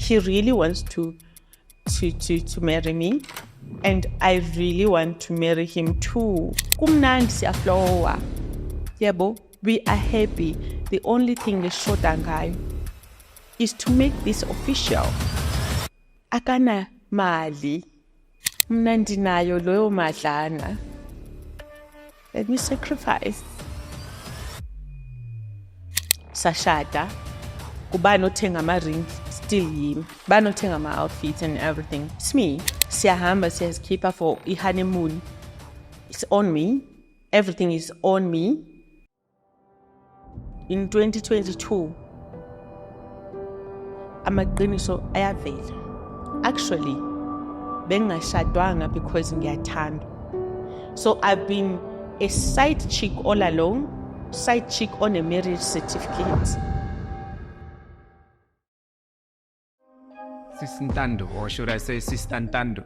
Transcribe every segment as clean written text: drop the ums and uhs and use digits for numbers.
he really wants to marry me, and I really want to marry him too. Kumnandi siyaflowa. Yebo, we are happy. The only thing leshoda ngayo is to make this official. Akana mali. Mna ndinayo loyo madlana. Let me sacrifice. Sashada. Kubani othenga ama-ring, still yimi. Bani othenga ama-outfits and everything. It's me. Siyahamba siyazikhipha for i-honeymoon. It's on me. Everything is on me. In 2022, amaqiniso ayavela. Actually, bengashadwanga because ngiyathandwa. So I've been a side chick all along, side chick on a marriage certificate. Sisintando, or should I say Sistantando?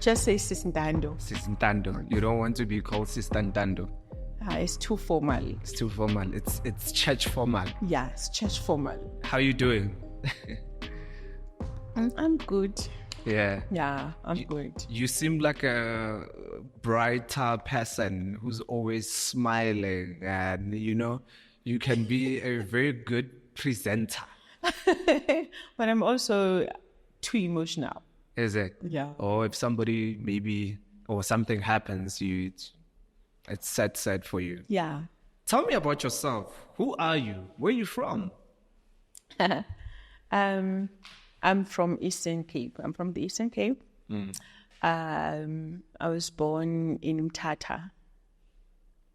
Just say Sisintando. Sisintando. You don't want to be called Sistantando. It's too formal. It's too formal. It's church formal. Yeah, it's church formal. How you doing? I'm good. Yeah. Yeah, I'm good. You seem like a brighter person who's always smiling, and you can be a very good presenter. But I'm also too emotional. Is it? Yeah. Or if somebody or something happens, it's sad for you. Yeah. Tell me about yourself. Who are you? Where are you from? I'm from Eastern Cape. I'm from the Eastern Cape. I was born in Mthatha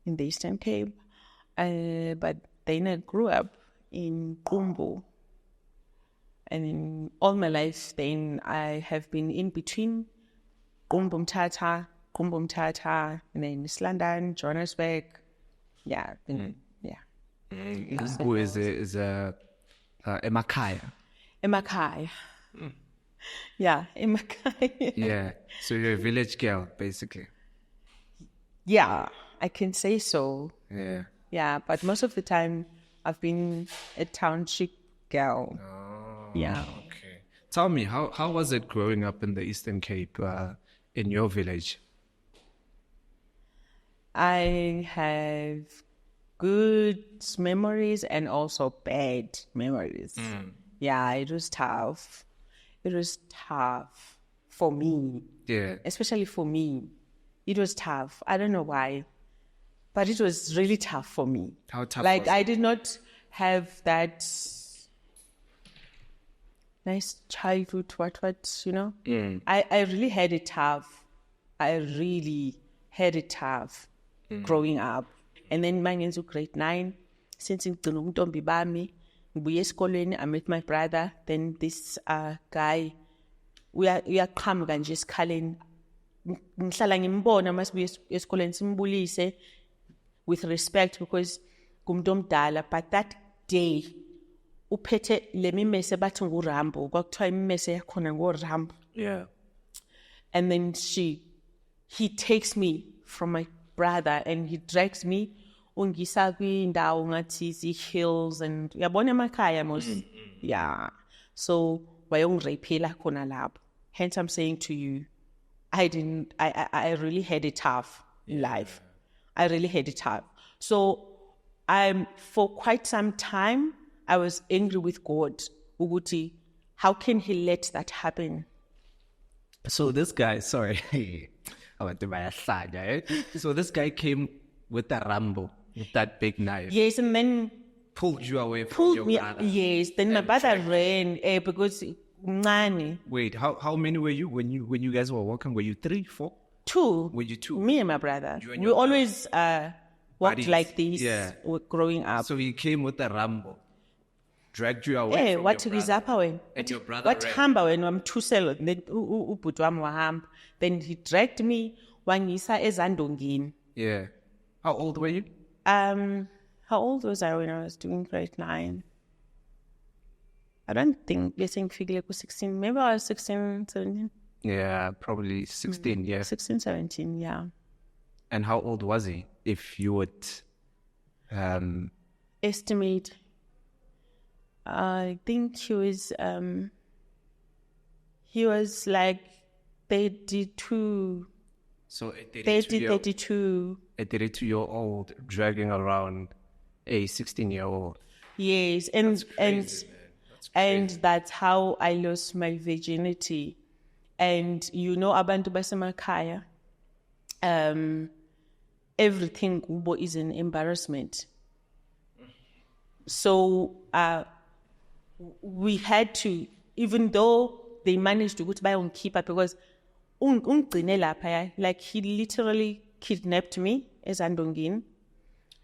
in the Eastern Cape. But then I grew up in Qumbu. And in all my life, then I have been in between Qumbu Mthatha, and then East London, Johannesburg. Yeah. Qumbu is Emakhaya. Emakhaya. Yeah, Emakhaya. Yeah. So you're a village girl, basically. Yeah, I can say so. Yeah. Yeah, but most of the time I've been a township girl. Oh. Yeah. Okay. Tell me, how was it growing up in the Eastern Cape, in your village? I have good memories and also bad memories. Yeah, it was tough. It was tough for me. Yeah. Especially for me. It was tough. I don't know why. But it was really tough for me. How tough Like, was it? I did not have that nice childhood, I really had it tough. I really had it tough growing up. And then mangenzu grade 9, since ngigcina untombi bami, ngibuye esikolweni, I met my brother, then this guy, uyaqhamuka nje esikhaleni. Ngihlala ngimbona masibuye esikolweni simbulise with respect because kumuntu omdala, but that day uphethe lemimese bathi nguRambo, kwakuthiwa imimese yakhona ngoRambo. Yeah. And then he takes me from my brother and he drags me ungisa kwindawo ngathi hills and uyabona emakhaya mos. Yeah. So wayongirapela khona lapho. Hence I'm saying to you, I really had it tough in life. I really had it tough. So for quite some time I was angry with God. Uguti, how can he let that happen? So this guy, sorry, I went to my side, right? So this guy came with the Rambo, with that big knife. Yes, and then pulled you away from your brother. Yes, then my brother ran because mncane. Wait, how many were you when you guys were walking? Were you 3, 4? 2. Were you 2? Me and my brother. You and We your always walked buddies. like this Yeah. growing up. So he came with the Rambo, dragged you away Hey, from what your is brother. up when? And your brother What ran. hamba when wamthusela then ubhuti wami wahamba. Then he dragged me wangisa ezandongini. Yeah. How old were you? How old was I when I was doing grade 9? I don't think ngifikile ku 16. Maybe I was 16, 17. Yeah, probably 16, yeah. 16, 17, yeah. And how old was he, if you would... Estimate I think he was like 32, So a 32. a 32-year-old dragging around a 16-year-old. Yes, and that's how I lost my virginity. And abantu basemakhaya, everything kubo is an embarrassment. So we had to, even though they managed to go to buy on keeper, because like he literally kidnapped me as Andongin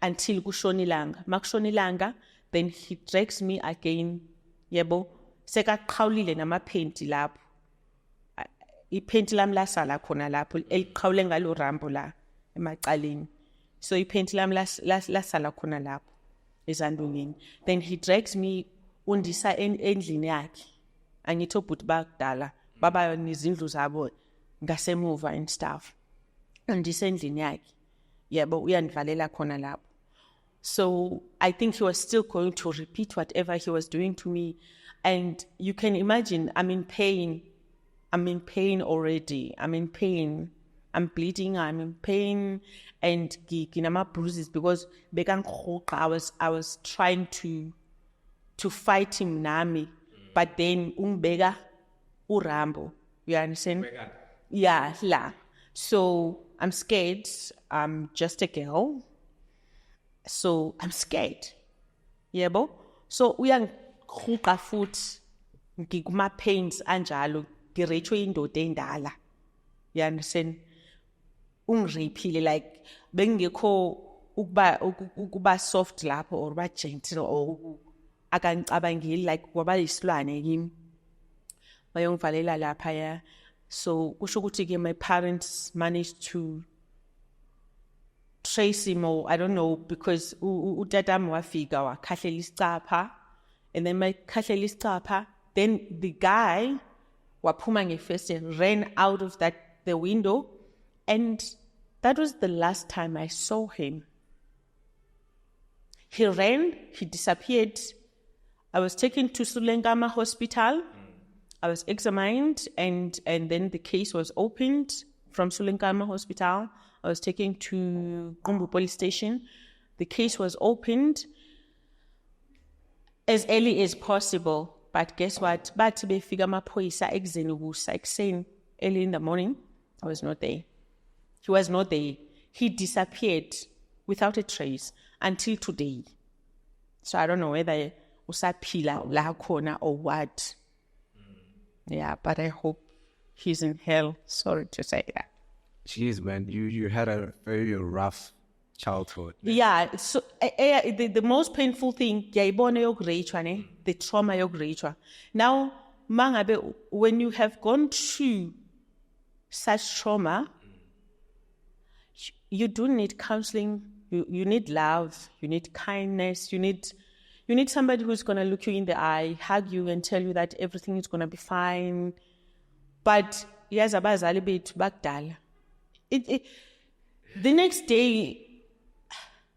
until kushonilanga. Makushonilanga, then he drags me again. Yebo, sekaqhawulile namaphenti lapho. Iphenti lami lasala khona lapho eliqhawule ngalo rambo la emaqaleni. So iphenti lami lasala khona lapho ezandongeni. Then he drags me undisa endlini yakhe. Angithi obhuti bakudala baba nezindlu zabo ngasemuva and stuff. Undisa endlini yakhe. Yebo uyandivalela khona lapho. So I think he was still going to repeat whatever he was doing to me. And you can imagine, I'm in pain. I'm in pain already. I'm in pain. I'm bleeding. I'm in pain. And ginama bruises because I was trying to fight him nami. But then umbega urambo. You understand? Yeah, la. So I'm scared. I'm just a girl. So I'm scared. Yebo. So uyangikhuqa futhi ngikuma pains anjalo ngirecho indoda endala. You understand? Ungirepile like bengekho ukuba soft lapho or ba gentle or akangicabangeli like kwaba isilwane kimi. Bayongivalela lapha ya. So kusho ukuthi ke my parents managed to trace him, or I don't know, because utatam wafika wakhahlela isicapha, and then my khahlela isicapha, then the guy waphuma ngefesti ran out of the window, and that was the last time I saw him. He ran, he disappeared. I was taken to Sulengama Hospital. I was examined, and then the case was opened from Sulengama Hospital. I was taken to Qumbu Police Station. The case was opened as early as possible. But guess what? Bathi befika amaphoyisa ekuseni ukusa ekuseni early in the morning. I was not there. He was not there. He disappeared without a trace until today. So I don't know whether usaphila la khona or what. Yeah, but I hope he's in hell. Sorry to say that. Jeez, man, you had a very rough childhood. Yeah, so the most painful thing, the trauma yokurechwa. Now, mangabe, when you have gone through such trauma, you do need counseling. You need love. You need kindness. You need somebody who's going to look you in the eye, hug you, and tell you that everything is going to be fine. But yes, abazali bethu bakudala. The next day,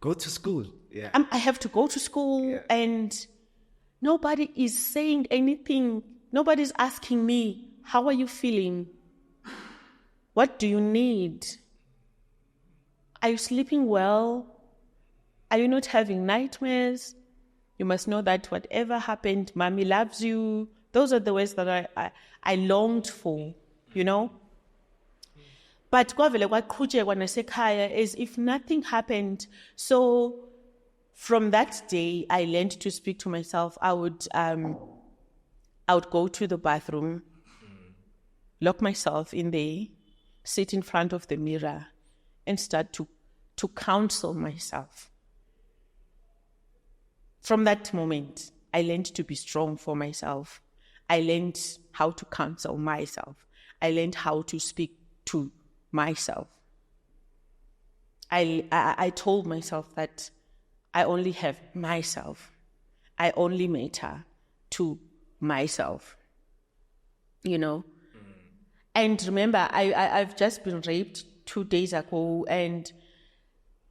go to school. Yeah, I have to go to school, and nobody is saying anything. Nobody's asking me, how are you feeling? What do you need? Are you sleeping well? Are you not having nightmares? You must know that whatever happened, mommy loves you. Those are the words that I longed for, you know? But kwavele kwaqhutshekwa nasekhaya as if nothing happened. So from that day, I learned to speak to myself. I would go to the bathroom, lock myself in there, sit in front of the mirror, and start to counsel myself. From that moment, I learned to be strong for myself. I learned how to counsel myself. I learned how to speak to myself. I told myself that I only have myself. I only matter to myself. You know? And remember, I've just been raped 2 days ago, and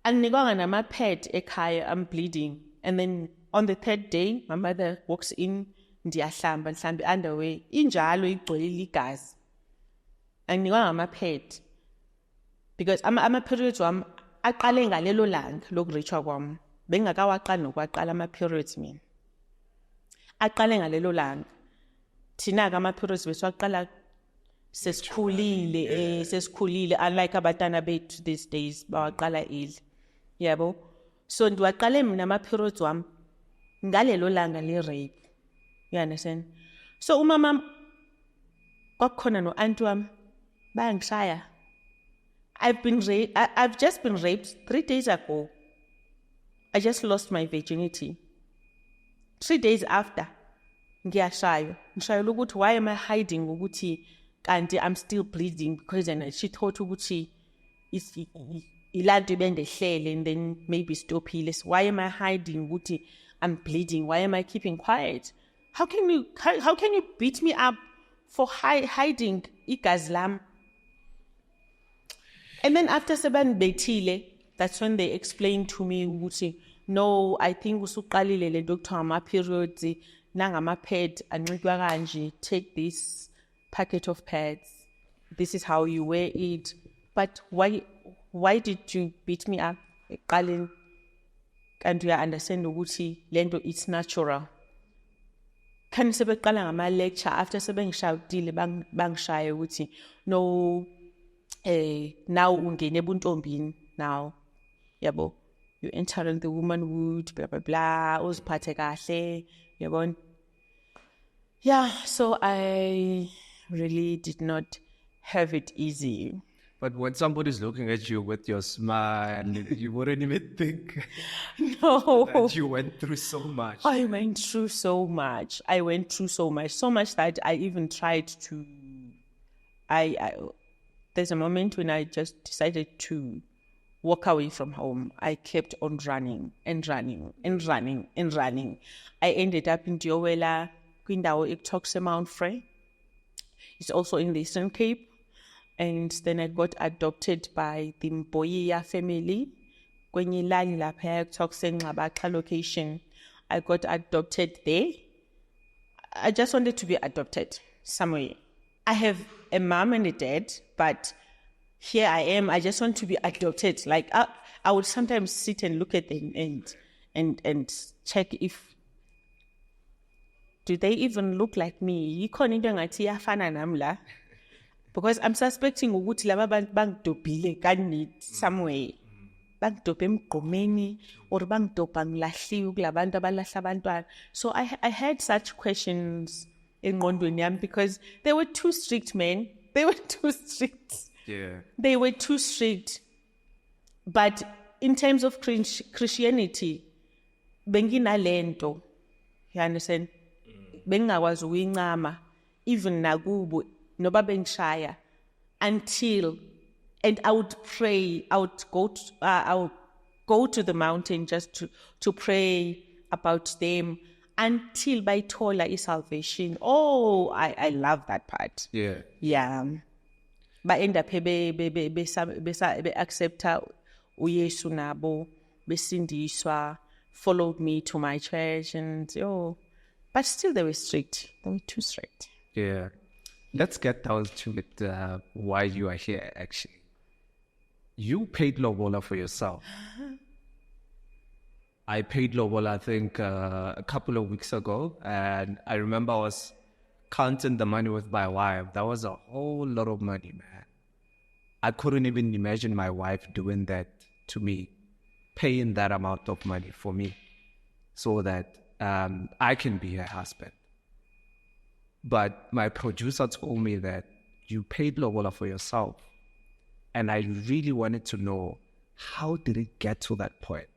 anginikanga nama-pad ekhaya, I'm bleeding. And then on the third day, my mother walks in, ndiyahlamba, ndihlambe underwear, injalo igcwele igazi. Anginikwa ngama-pad. Because ama-periods wami aqale ngalelo langa lokurechwa kwami. Bengingakawaqali nokuwaqala ama-periods mina. Aqale ngalelo langa. Thina-ke ama-periods besiwaqala sesikhulile, unlike abatana bethu these days, bawaqala early. Yabo? So ndiwaqale mina ama-periods wami ngalelo langa le-rape. You understand? So umama kwakukhona no-auntie wami bayangishaya. I've just been raped 3 days ago. I just lost my virginity. 3 days after, ngiyashaywa ukuthi why am I hiding ukuthi kanti I'm still bleeding, because then she thought ukuthi ilanto bendehlele and then maybe stophile. So why am I hiding ukuthi I'm bleeding? Why am I keeping quiet? How can you beat me up for hiding igazi lami? And then after seban betile, that's when they explained to me, no, I think usuqalile le doctor ama-periods, nangama-pad, ancedwa kanje, take this packet of pads. This is how you wear it. But why did you beat me up? And you understand ukuthi lento it's natural. Kan sebeqala ngama-lecture, after sebengishawutile bangishaya ukuthi, no, now ungene ebuntombini now, yabo, you entering the womanhood, blah blah blah, uziphathe kahle, yabona. Yeah, so I really did not have it easy. But when somebody's looking at you with your smile, you wouldn't even think No, that you went through so much. I went through so much. So much that I even tried to. There's a moment when I just decided to walk away from home. I kept on running and running and running and running. I ended up in Diowela, kwindawo ekuthiwa Mount Frey. It's also in the Eastern Cape. And then I got adopted by the Mboyiya family. Kwenye ilali lapha ekuthiwa Ngxabaxa location. I got adopted there. I just wanted to be adopted somewhere. I have a mom and a dad, but here I am. I just want to be adopted. Like I would sometimes sit and look at them and check if do they even look like me. Yikhona into engathi iyafana nami la. Because I'm suspecting ukuthi laba bantu bangidobhile kanini somewhere. Bangidobhe emgqomeni or bangidobha ngilahliwe kulabantu abalahla abantwana. So I had such questions engqondweni yami because they were too strict, man. They were too strict. Yeah. They were too strict. But in terms of Christianity, benginalento. You understand? Bengingakwazi ukuyincama even nakubo noba bengishaya until, and I would pray. I would go to the mountain just to pray about them until bayithola salvation. Oh, I love that part. Yeah. Yeah. But end up be accepta uYesu nabo, besindiswa, followed me to my church, and but still they were strict. They were too strict. Yeah. Let's get down to it, why you are here, actually. You paid lobola for yourself. I paid lobola, I think, a couple of weeks ago, and I remember I was counting the money with my wife. That was a whole lot of money, man. I couldn't even imagine my wife doing that to me, paying that amount of money for me so that I can be her husband. But my producer told me that you paid lobola for yourself. And I really wanted to know, how did it get to that point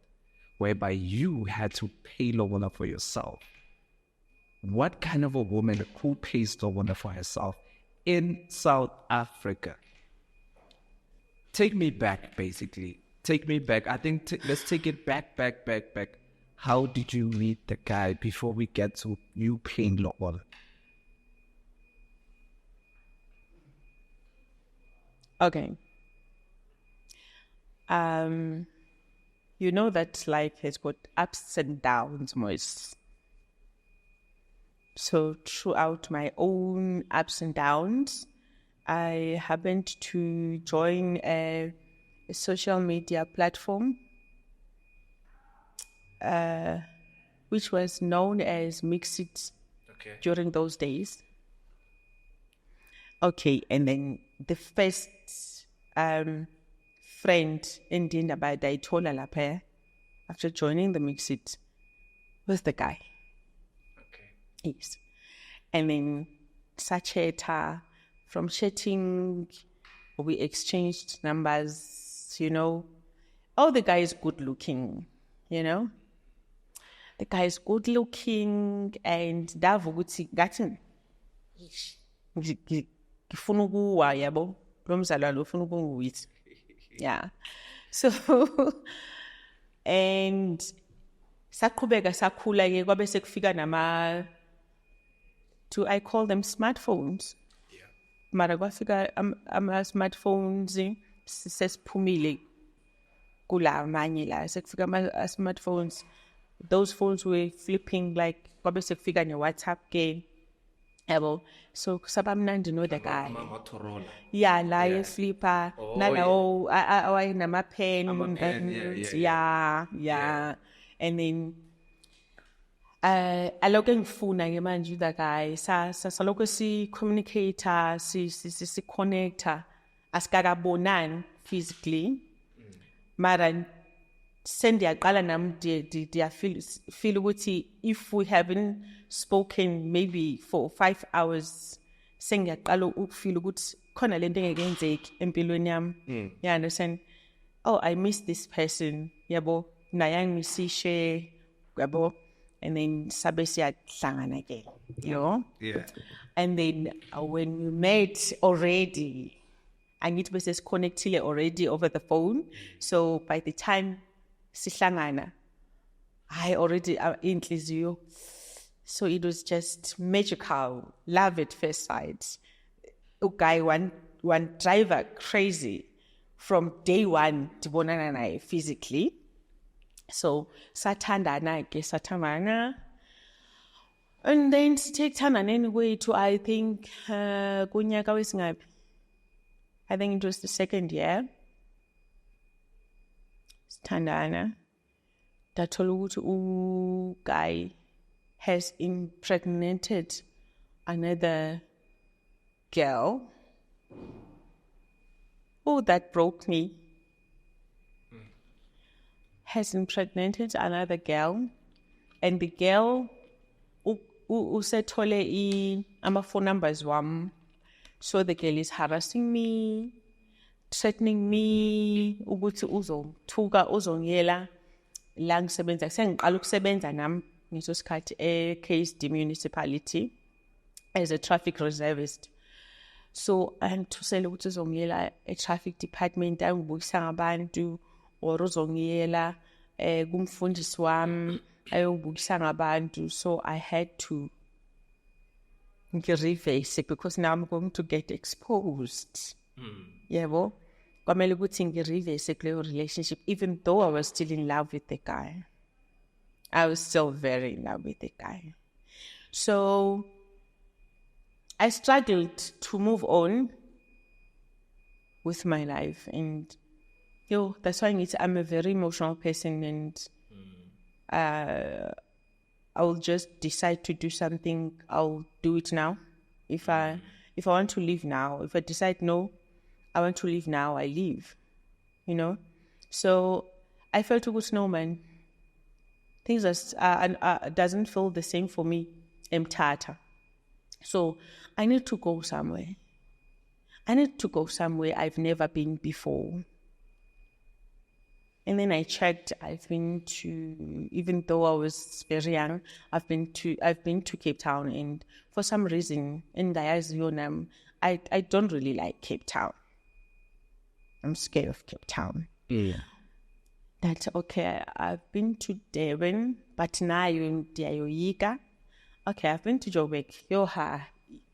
whereby you had to pay lobola for yourself? What kind of a woman who pays lobola for herself in South Africa? Take me back, basically. Take me back. I think let's take it back. How did you meet the guy before we get to you paying lobola? Okay. you know that life has got ups and downs, Moise. So throughout my own ups and downs, I happened to join a social media platform, which was known as Mixit during those days. Okay, and then the first friend in Dindaba that I told Lapaya after joining the Mixit was the guy. Okay. Yes. And then Sacheta, from chatting, we exchanged numbers, you know. Oh, the guy is good looking, you know. The guy is good looking, and Davuguti gatin. Yeah. So, and sakubeka sakula ke kwabe sekufika nama, do I call them smartphones? Yeah. Mara kwafika ama smartphones sesiphumile kula manye la sekufika ama smartphones. Those phones were flipping like kwabe sekufika ne WhatsApp ke. So sabamnandi know the guy. Motorola. Yeah, la flipper. Nalawo I nama pen. Yeah. And then aloke ngifuna ke manje the guy sa saloko si communicator si connector asikakabonani physically. Mara sendiyaqala nami dia feel ukuthi if we haven't spoken maybe for 5 hours sengiyaqala ukufeel ukuthi khona lento engekenzeki empilweni yami. You understand? Oh, I miss this person. Yabo, nayangisishe, yabo. And then sabe siyahlangana again. You know? Yeah. And then when we met already, I need to be connected already over the phone. So by the time sihlangana, I already inhliziyo. So it was just magical, love at first sight. Okay, one driver crazy from day one to bonana physically. So sathandana ke satamana. And then take time anyway to I think kunyaka wesingapi. I think it was the second year. Tandana. Datolu guy has impregnated another girl. Oh, that broke me. Has impregnated another girl, and the girl usetole ama phone numbers wam. So the girl is harassing me, threatening me, ukuthi uzongithuka uzongiyela la ngisebenza sengiqala ukusebenza nami ngiso sikhathi eKSD municipality as a traffic reservist. So angithusela ukuthi uzongiyela e-traffic department angibukisa ngabantu or uzongiyela kumfundisi wami ayongibukisa ngabantu. So I had to reverse it because now I'm going to get exposed. Yebo. Kwamele ukuthi ngi-reverse kuleyo relationship even though I was still in love with the guy. I was still very in love with the guy. So I struggled to move on with my life, and that's why I'm a very emotional person, and I will just decide to do something, I'll do it now. If I want to leave now, if I decide no, I want to leave now, I leave. You know? So I felt it was no, man. Things doesn't feel the same for me. I'm Tata. So I need to go somewhere. I need to go somewhere I've never been before. And then I checked. I've been to, even though I was very young, I've been to Cape Town, and for some reason, in Diazionam, I don't really like Cape Town. I'm scared of Cape Town. Yeah. That's okay. I've been to Durban, but now you're in Diayoyika. Okay, I've been to Joburg.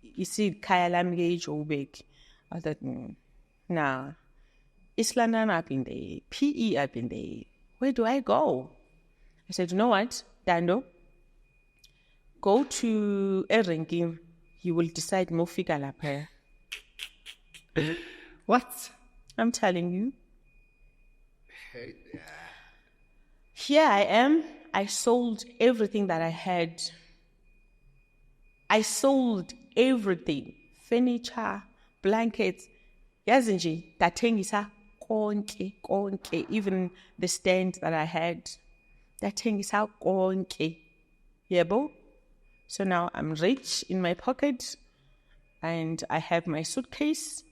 You see, Kaya Lamge, Joburg. I thought, nah. East London, I've been there. PE, I've been there. where do I go? I said, you know what, Dando? Go to eRenki. You will decide mo fika lapha. What? I'm telling you. Here I am. I sold everything that I had. I sold everything. Furniture, blankets. Yazi nje, ndathengisa konke. Even the stand that I had. Ndathengisa konke. Yebo? So now I'm rich in my pocket. And I have my suitcase.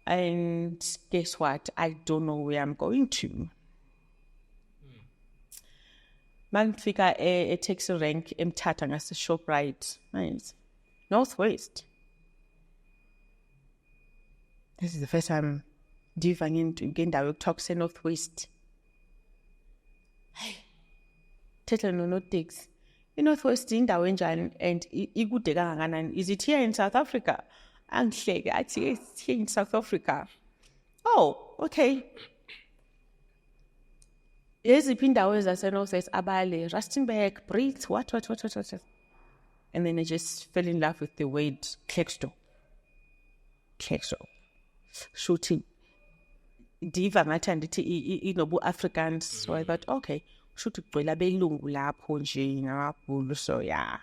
And guess what? I don't know where I'm going to. Mangifika taxi rank emthatha ngase Shoprite. Nice. Northwest. This is the first time ndiva ngendawo yokuthiwa kuse-Northwest. Hey. Thetha nonoteksi. I-Northwest indawo enjani and ikude kangakanani? Is it here in South Africa? Angihleke athi it's here in South Africa. Oh, okay. Eziphi indawo ezase-Northwest abale Rustenburg, Brits, what. And then I just fell in love with the word Klerksdorp. Shooting. Diva ngathi andithi inobu-Africans. So I thought, okay, shuthi kugcwele abelungu lapho nje ngamabhulu. So yeah.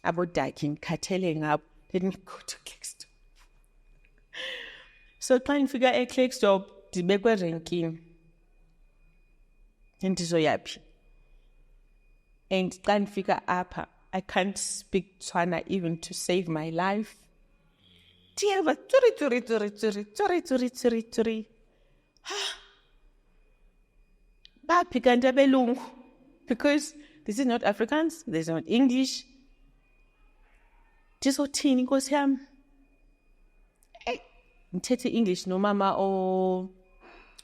Abodaki ngikhathele ngabo. Didn't go to Klerksdorp. So xa ngifika eKlerksdorp ndibekwe erenkini. Ndizoyaphi. And xa ndifika apha, I can't speak Tswana even to save my life. Ndiva tsuri. Baphi kanti abelungu? Because this is not Afrikaans, this is not English. Ndizothini Nkosi yami? Ngithethe English nomama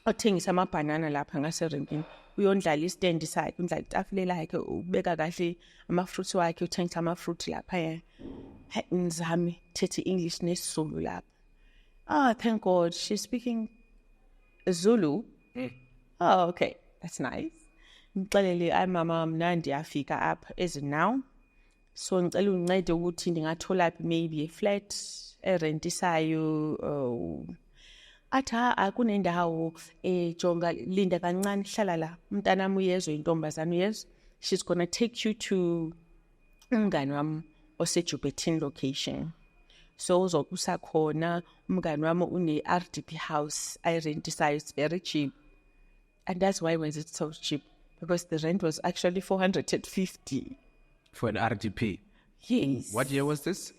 othengisa amabhanana lapha ngaserenkini. Uyondlala istand sakhe, undlala itafule lakhe, ubeka kahle ama-fruit wakhe, uthengisa ama-fruit lapha. Ngizame thethe English nesiZulu lapha. Oh, thank God, she's speaking Zulu. Oh, okay, that's nice. Ngixelele ay mama mina ndiyafika apha as now. So ngicela ungincede ukuthi ndingathola maybe a flat erentisayo. Athi akunendawo jonga linda kancane hlala la umntanami uyezwe intombazana uyezwe. She's gonna take you to umngani wami oseJuberton location. So uzokusa khona umngani wami une-RDP house ayirentisayo, it's very cheap. And that's why was it so cheap? Because the rent was actually 450. For an RDP? Yes. What year was this?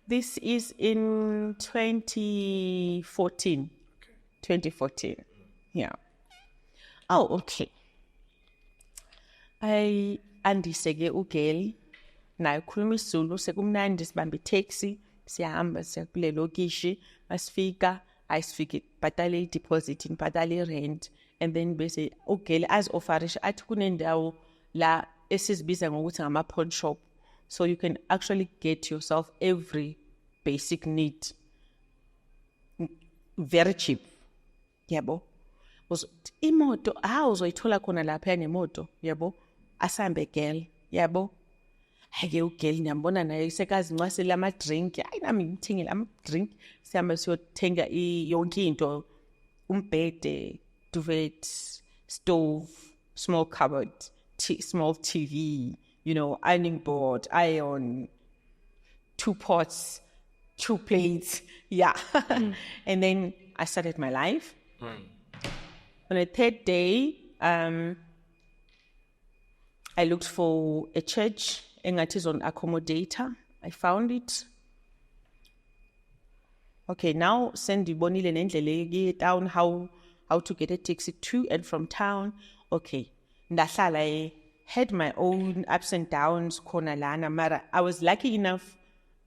This is in 2014. Okay. 2014. Yeah. Oh, okay. Andiseke ugeli. Naye ukhuluma isiZulu sekumnandi sibamba itaxi siyahamba siya kule lokishi masifika ayisifike bhatale i-deposit nibhatale i-rent and then bese ugeli azi-offerisha athi kunendawo la esizibiza ngokuthi ngama-pawn shop, so you can actually get yourself every basic need very cheap. Yabo. Imoto uzoyithola khona lapha nemoto, yabo, asambe girl, yabo. Hake ugeli ngiyambona naye sekazi ncwasela ama-drink. Hayi nami ngithengele ama-drink. Sihamba siyothenga yonke into, umbhede, duvet, stove, small cupboard, small TV, ironing board, iron, 2 pots, 2 plates, yeah. And then I started my life. On the 3rd day, I looked for a church. Engathi is on accommodator. I found it. Okay, now sendibonile nendlela ye town how to get a taxi to and from town. Okay, ndahlala I had my own ups and downs khona lana, mara I was lucky enough.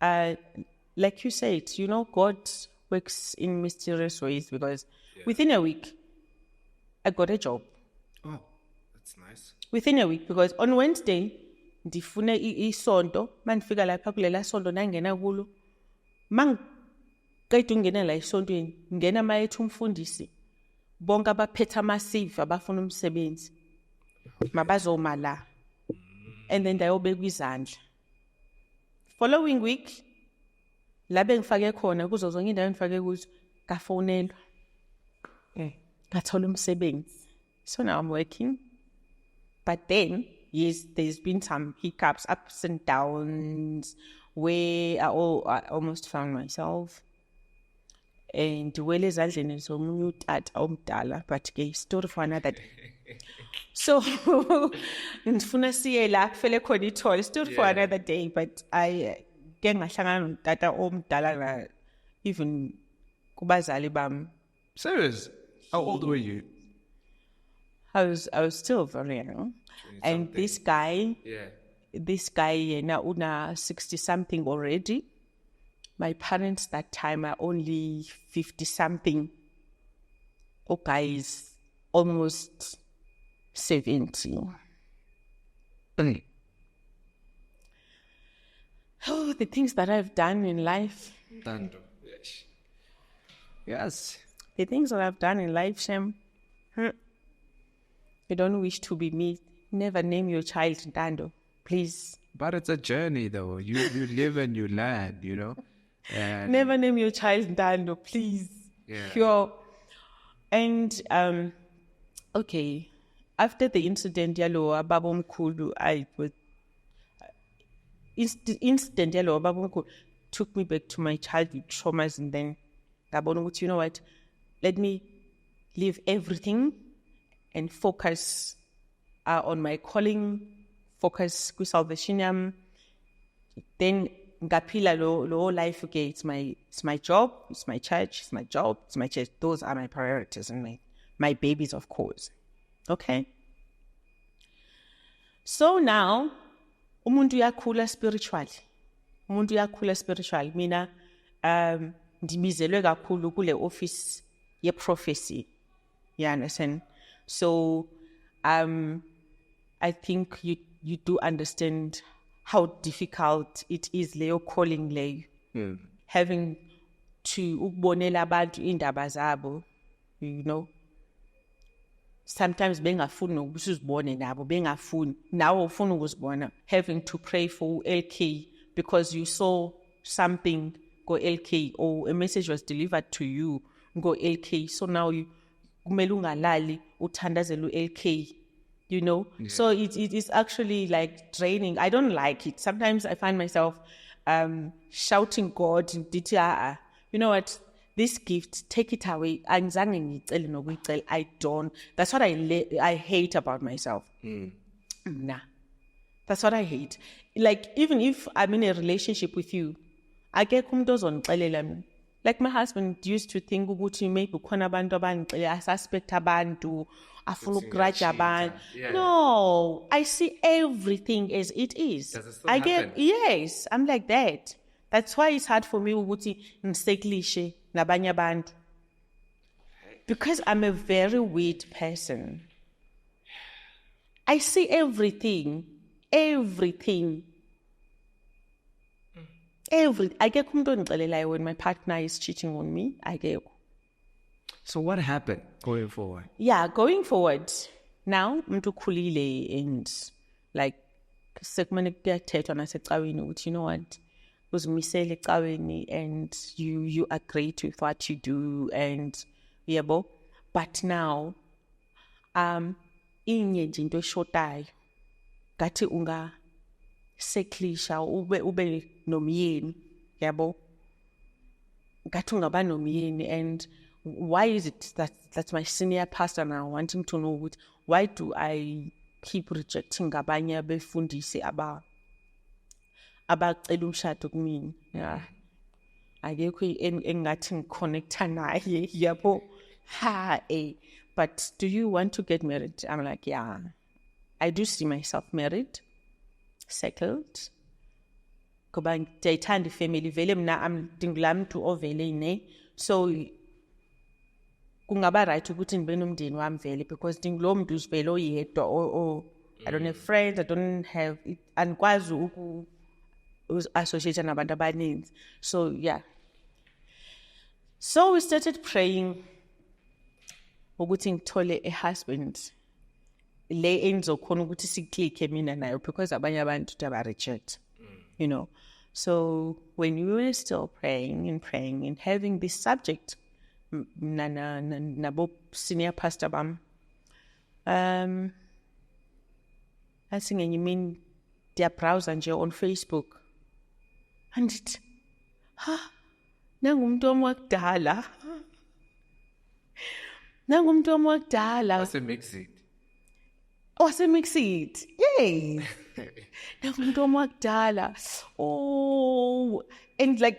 Like you said, God works in mysterious ways because within a week I got a job. Oh, that's nice. Within a week, because on Wednesday ndifune isonto mandifika lapha kulela sonto nangena kulo mangiqeda ungena la isontweni ngena mayethu umfundisi bonke abaphethe amasive abafuna umsebenzi mabazoma la, and then ndayobekwa izandla. Following week la bengifake khona kuzo zonke indawo engifake kuzo ngafonelwa, ngathola umsebenzi. So now I'm working, but then yes, there's been some hiccups, ups and downs, where I almost found myself. And well ezandleni zomunye utata omdala, but ke story for another day. So ngifuna siye la kufele khona ithole, story for another day, but I ke ngahlangana notata omdala la, even kubazali bami. Serious? How old were you? I was still very young. And this guy yena una 60 something already. My parents that time are only 50 something. Okay, is almost 70. Oh, the things that I've done in life. Yes. The things that I've done in life, Shem. You don't wish to be me. Never name your child Ntando, please. But it's a journey, though. You live and you learn, you know. And never name your child Ntando, please. Yeah. Sure. And okay, after the incident, yalo Babo Mkulu, incident yalo Babo Mkulu took me back to my childhood traumas, and then you know what? Let me leave everything and focus on my calling, focus with Salvationium. Then ngapila lo life, okay, it's my job, it's my church, it's my job, it's my church. Those are my priorities and my babies, of course. Okay? So now, umuntu uyakhula spiritually. Umuntu uyakhula spiritually. Mina, ndibizelwe kakhulu kule office ye prophecy. You understand? So, I think you do understand how difficult it is, Leo calling Leo. Having to ukubonela abantu indaba zabo, you know. Sometimes bengafuni ukuzibona nabo, bengafuni nawe ufuna ukuzibona, having to pray for LK because you saw something go LK or a message was delivered to you go LK, so now you kumele ungalali uthandazela LK, you know. So it is actually like draining. I don't like it. Sometimes I find myself shouting God, you know what, this gift, take it away. I don't. That's what I hate about myself. Nah, that's what I hate. Like, even if I'm in a relationship with you, I get like my husband used to think ukuthi maybe khona abantu abangixele, I suspect abantu, afuna ukugrudge abantu. No, I see everything as it is. Does it still happen? Yes, I'm like that. That's why it's hard for me ukuthi ngiseklishe nabanye abantu. Because I'm a very weird person. I see everything. I get when my partner is cheating on me. I get. So what happened going forward? Yeah, going forward. Now, mtu khulile and like sekumane kuyathethwa nasecaweni ukuthi you know what, uzimisele ecaweni and you are great with what you do and yebo. But now inye nje into eshotayo ngathi unga seklisha ube nomyeni, yabo, ngathi ungaba nomyeni. And why is it that my senior pastor now wanting to know why do I keep rejecting abanye abefundisi abacela umshado kumina? Yeah, akekho engathi ngiconnecta naye, yabo. But do you want to get married? I'm like, yeah, I do see myself married, settled. Ngoba ngiyayithanda ifamily vele mina ndingulamntu ovele ne, so kungaba right ukuthi ngibe nomndeni wami vele because ndingulo mntu uzivele oyedwa I don't have friends, I don't have it, andikwazi associate nabantu abaninzi. So yeah, so we started praying. ukuthi ngithole a husband le engizokhona ukuthi siklikhe mina nayo, because abanye abantu reject, you know. So when we were still praying and having this subject, nabo senior pastor bam, I think, you mean their browser nje on Facebook, and it, nangumuntu omwakudala, nangumuntu omwakudala. Wasemixit, yay. Nangumuntu omwakudala. Oh, and like,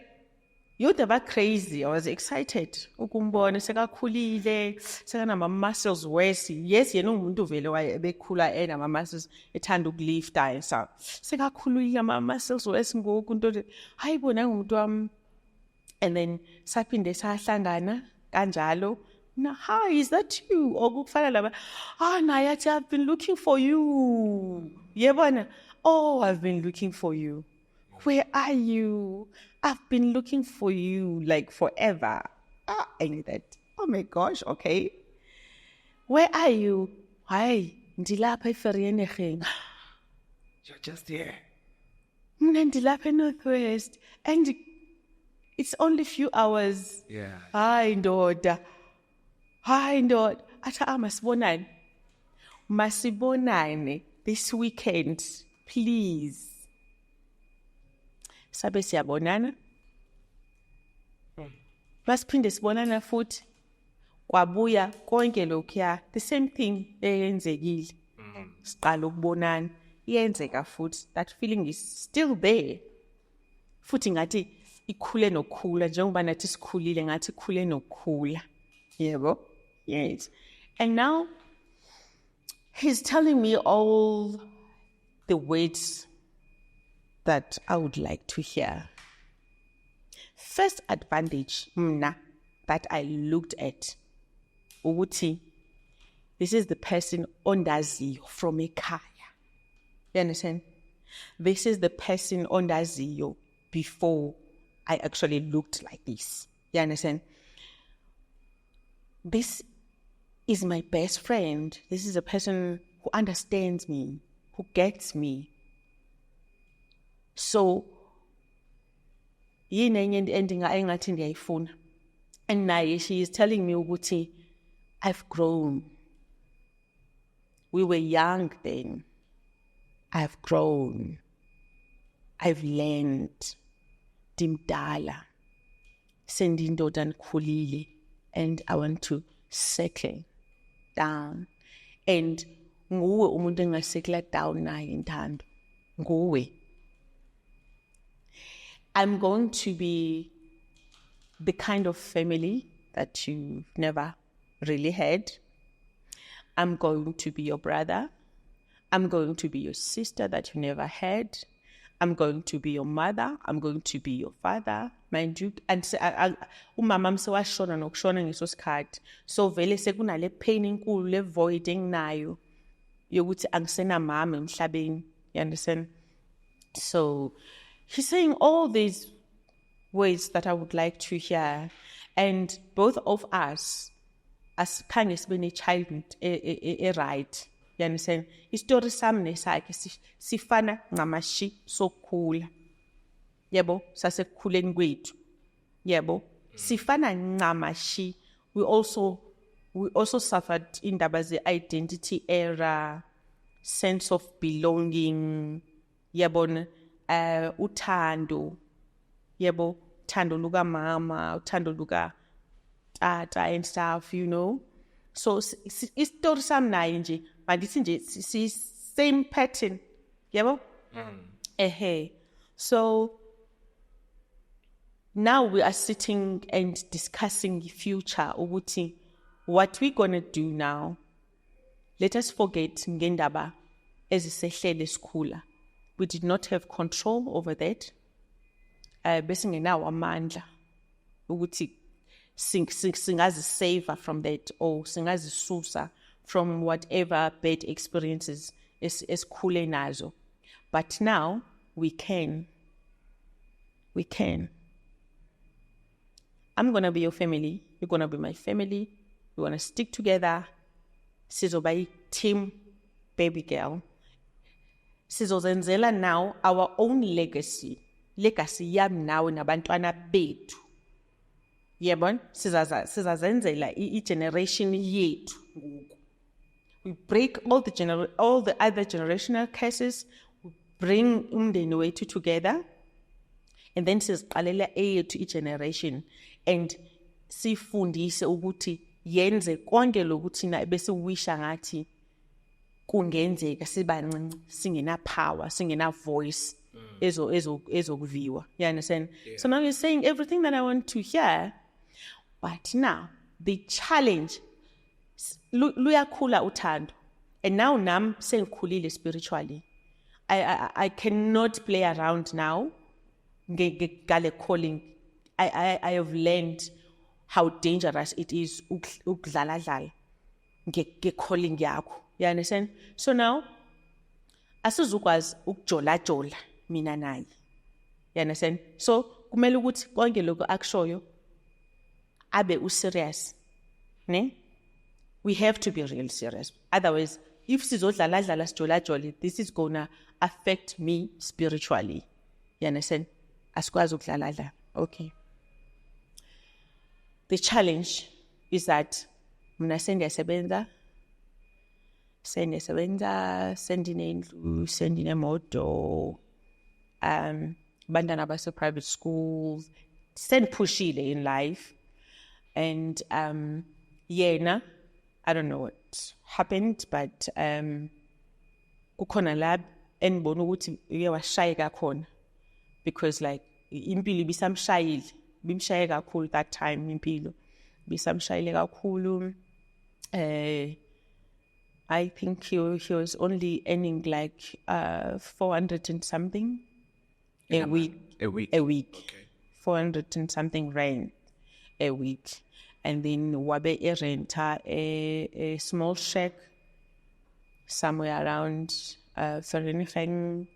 you're never crazy. I was excited. Ukumbona sekakhulile, sekanama muscles worse. Yes, yena umuntu vele wayebekhula enama muscles ethanda ukulifta so. Sekakhulile ama muscles worse ngoku nto. Hayibo nangumuntu wami. And then saphinde sahlangana kanjalo. Now, hi, is that you? Nayati, I've been looking for you. Yebona, oh, I've been looking for you. Where are you? I've been looking for you like forever. I knew that. Oh my gosh, okay. Where are you? Hi, ndilapha eFerrieneging. You're just here. Mna ndilapha Northwest. And it's only a few hours. Yeah. Hi, ndoda. Hi, ndoda. Acha masibonane this weekend, please. Sabe siyabonana. Basiphinde sibonana futhi. Kwabuya konke lokhuya, the same thing eyenzekile. Siqala ukubonana, iyenzeka futhi. That feeling is still there. Futhi ngathi ikhule nokhula njengoba nathi sikhulile ngathi ikhule nokhula. Yebo? Yes. And now he's telling me all the words that I would like to hear. First advantage, that I looked at, ukuthi, this is the person ondaziyo from ekhaya. You understand? This is the person ondaziyo before I actually looked like this. You understand? This is my best friend. This is a person who understands me, who gets me. So, yini enye ending engathi ndiyayifuna. And naye, she is telling me ukuthi, I've grown. We were young then. I've grown. I've learned. Dimdala. Sendindoda nkhulile. And I want to settle down. And nguwe umuntu engasettle down naye Ntando. Nguwe. I'm going to be the kind of family that you've never really had. I'm going to be your brother. I'm going to be your sister that you never had. I'm going to be your mother. I'm going to be your father. Mind you, and umama msewashona nokushona ngeso sikhathi. So vele sekunale pain enkulu le void enginayo yokuthi angisena mama emhlabeni. You understand? So he's saying all these words that I would like to hear, and both of us, as khange sibe ne-childhood right. You understand? Isitori sami nesakhe sifana ngamashi sokukhula. Yebo, sasekukhuleni kwethu. Yebo, sifana ngamashi. We also suffered indaba ze-identity era, sense of belonging. Yebo, uthando. Yebo, uthando luka mama, uthando luka tata and stuff, you know. So isitori sami naye nje, mandithi nje same pattern. Yebo? So now we are sitting and discussing the future. Ukuthi, what we're gonna do now? Let us forget ngendaba ezisehlele esikhula. We did not have control over that. Bese ngenawo amandla ukuthi singazisave from that, or singazisusa from whatever bad experiences esikhule nazo. But now we can. We can. I'm going to be your family. You're going to be my family. We want to stick together. Sizoba team baby girl. Sizozenzela now our own legacy. Legacy yam now nabantwana bethu. Yebon, sizazenzela i-generation yethu. We break all the other generational curses. We bring umndeni wethu together. And then siziqalela eyethu i-generation. And sifundise ukuthi yenze konke lokuthi na besiwisha ngathi kungenzeka sibancinci singena power, singena voice ezokuviwa. You understand? Yeah. So now you're saying everything that I want to hear, but now the challenge luyakhula uthando. And now nam sengikhulile spiritually. I cannot play around now. Gale calling. I have learned how dangerous it is ukudlala nge calling yakho. You understand? So now asizukwazi ukujola mina naye. You understand? So kumele ukuthi konke lokho akushoyo abe userious. Ne? We have to be real serious. Otherwise, if sizodlala sijola, this is gonna affect me spiritually. You understand? Asikwazi ukudlala. Okay. The challenge is that mina sendiyasebenza, sendinendlu, sendinemoto, abantwana base private schools, sendiphushile in life. And yena, I don't know what happened, but kukhona lab enibona ukuthi uye washayeka khona, because like impilo bimshaye kakhulu that time impilo bisamshayile kakhulu. I think he was only earning like 400 and something a week. Okay. 400 and something rand a week. And then wabe renta a small shack somewhere around Vereeniging.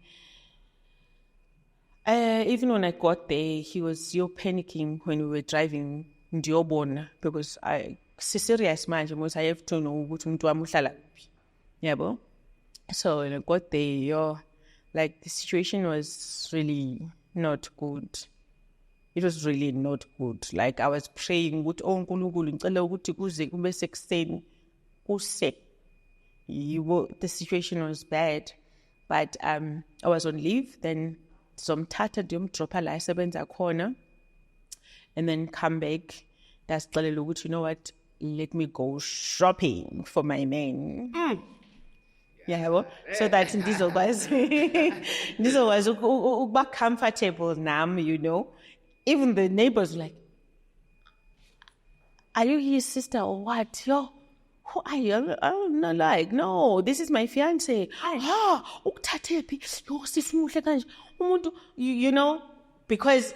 Even when I got there, he was panicking when we were driving Ndiobona, because I serious manje I have to know ukuthi umuntu wami uhlala kuphi. Yabo. So when I got there, like the situation was really not good. It was really not good. Like I was praying ukuthi oNkulunkulu ngicela ukuthi kuze kube sekuseni kuse. The situation was bad, but I was on leave. Then somthatha ndiyomdropa la esebenza khona, and then come back. That's ukuthi, you know what? Let me go shopping for my man. Yeah, well, so that ndizokwazi ukuba comfortable nam, you know. Even the neighbors were like, "Are you his sister or what? Yo, who are you?" I'm not like, "No, this is my fiance." You know, because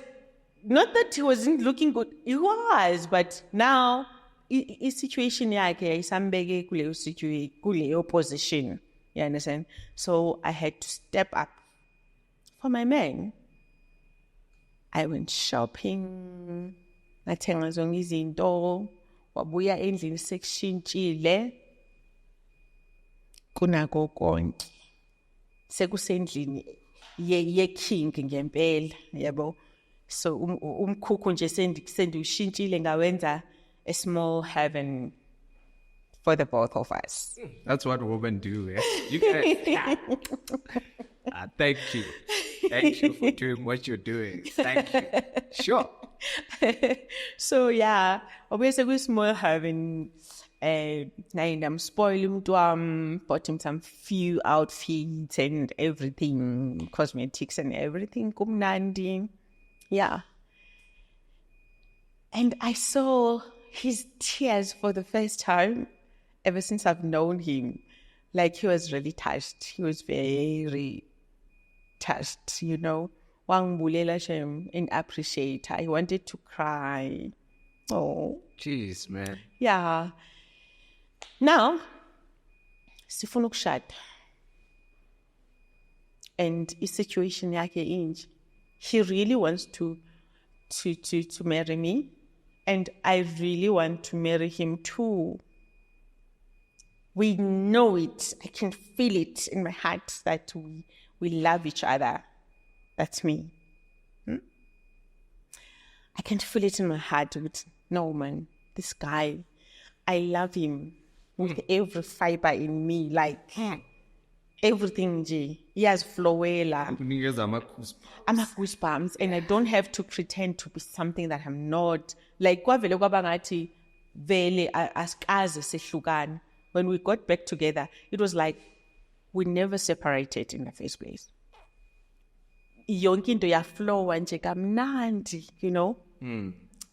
not that he wasn't looking good, he was, but now his situation yakhe isambeke kuleyo position. You understand? So I had to step up for my man. I went shopping, ngathenga zonke izinto, wabuya endlini sekushintshile, kunako konke. Sekusendlini ye-king ngempela, yabo. So umkhukhu nje sendiushintshile ngawenza a small heaven for the both of us. That's what women do. Eh? You guys, thank you. Thank you for doing what you're doing. Thank you. Sure. So yeah, obviously we small heaven. I'm spoiling to bought him some few outfits and everything, cosmetics and everything. Kumnandi. Yeah. And I saw his tears for the first time ever since I've known him. Like he was really touched. He was very touched, you know. Wangbulela shem and appreciate. I wanted to cry. Oh. Jeez, man. Yeah. Now, sifuna ukushada. And his situation yakhe inje. He really wants to marry me. And I really want to marry him too. We know it. I can feel it in my heart that we love each other. That's me. I can feel it in my heart. No, man, this guy, I love him with every fiber in me. Like, everything, G. He has flowela. I'm a goosebumps, and I don't have to pretend to be something that I'm not. Like, kwavele kwaba ngathi vele asikaze sehlukana. When we got back together, it was like we never separated in the first place. Yonke into yaflowa nje kamnandi, you know?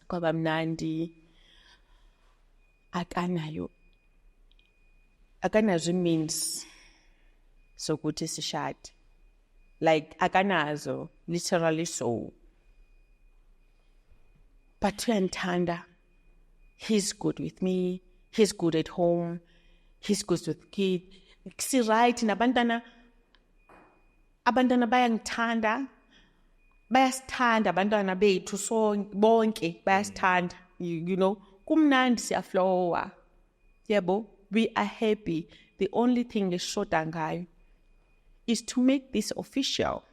Kwaba mnandi. Akanazo means sokuthi sishade. Like, akanazo, literally so. But uyandithanda. He's good with me. He's good at home. He's good with kids. Right, abantwana bayangithanda. Bayasithanda abantwana bethu bonke bayasithanda. You know, kumnandi siyaflowa. Yebo, we are happy. The only thing is shoda ngayo is to make this official.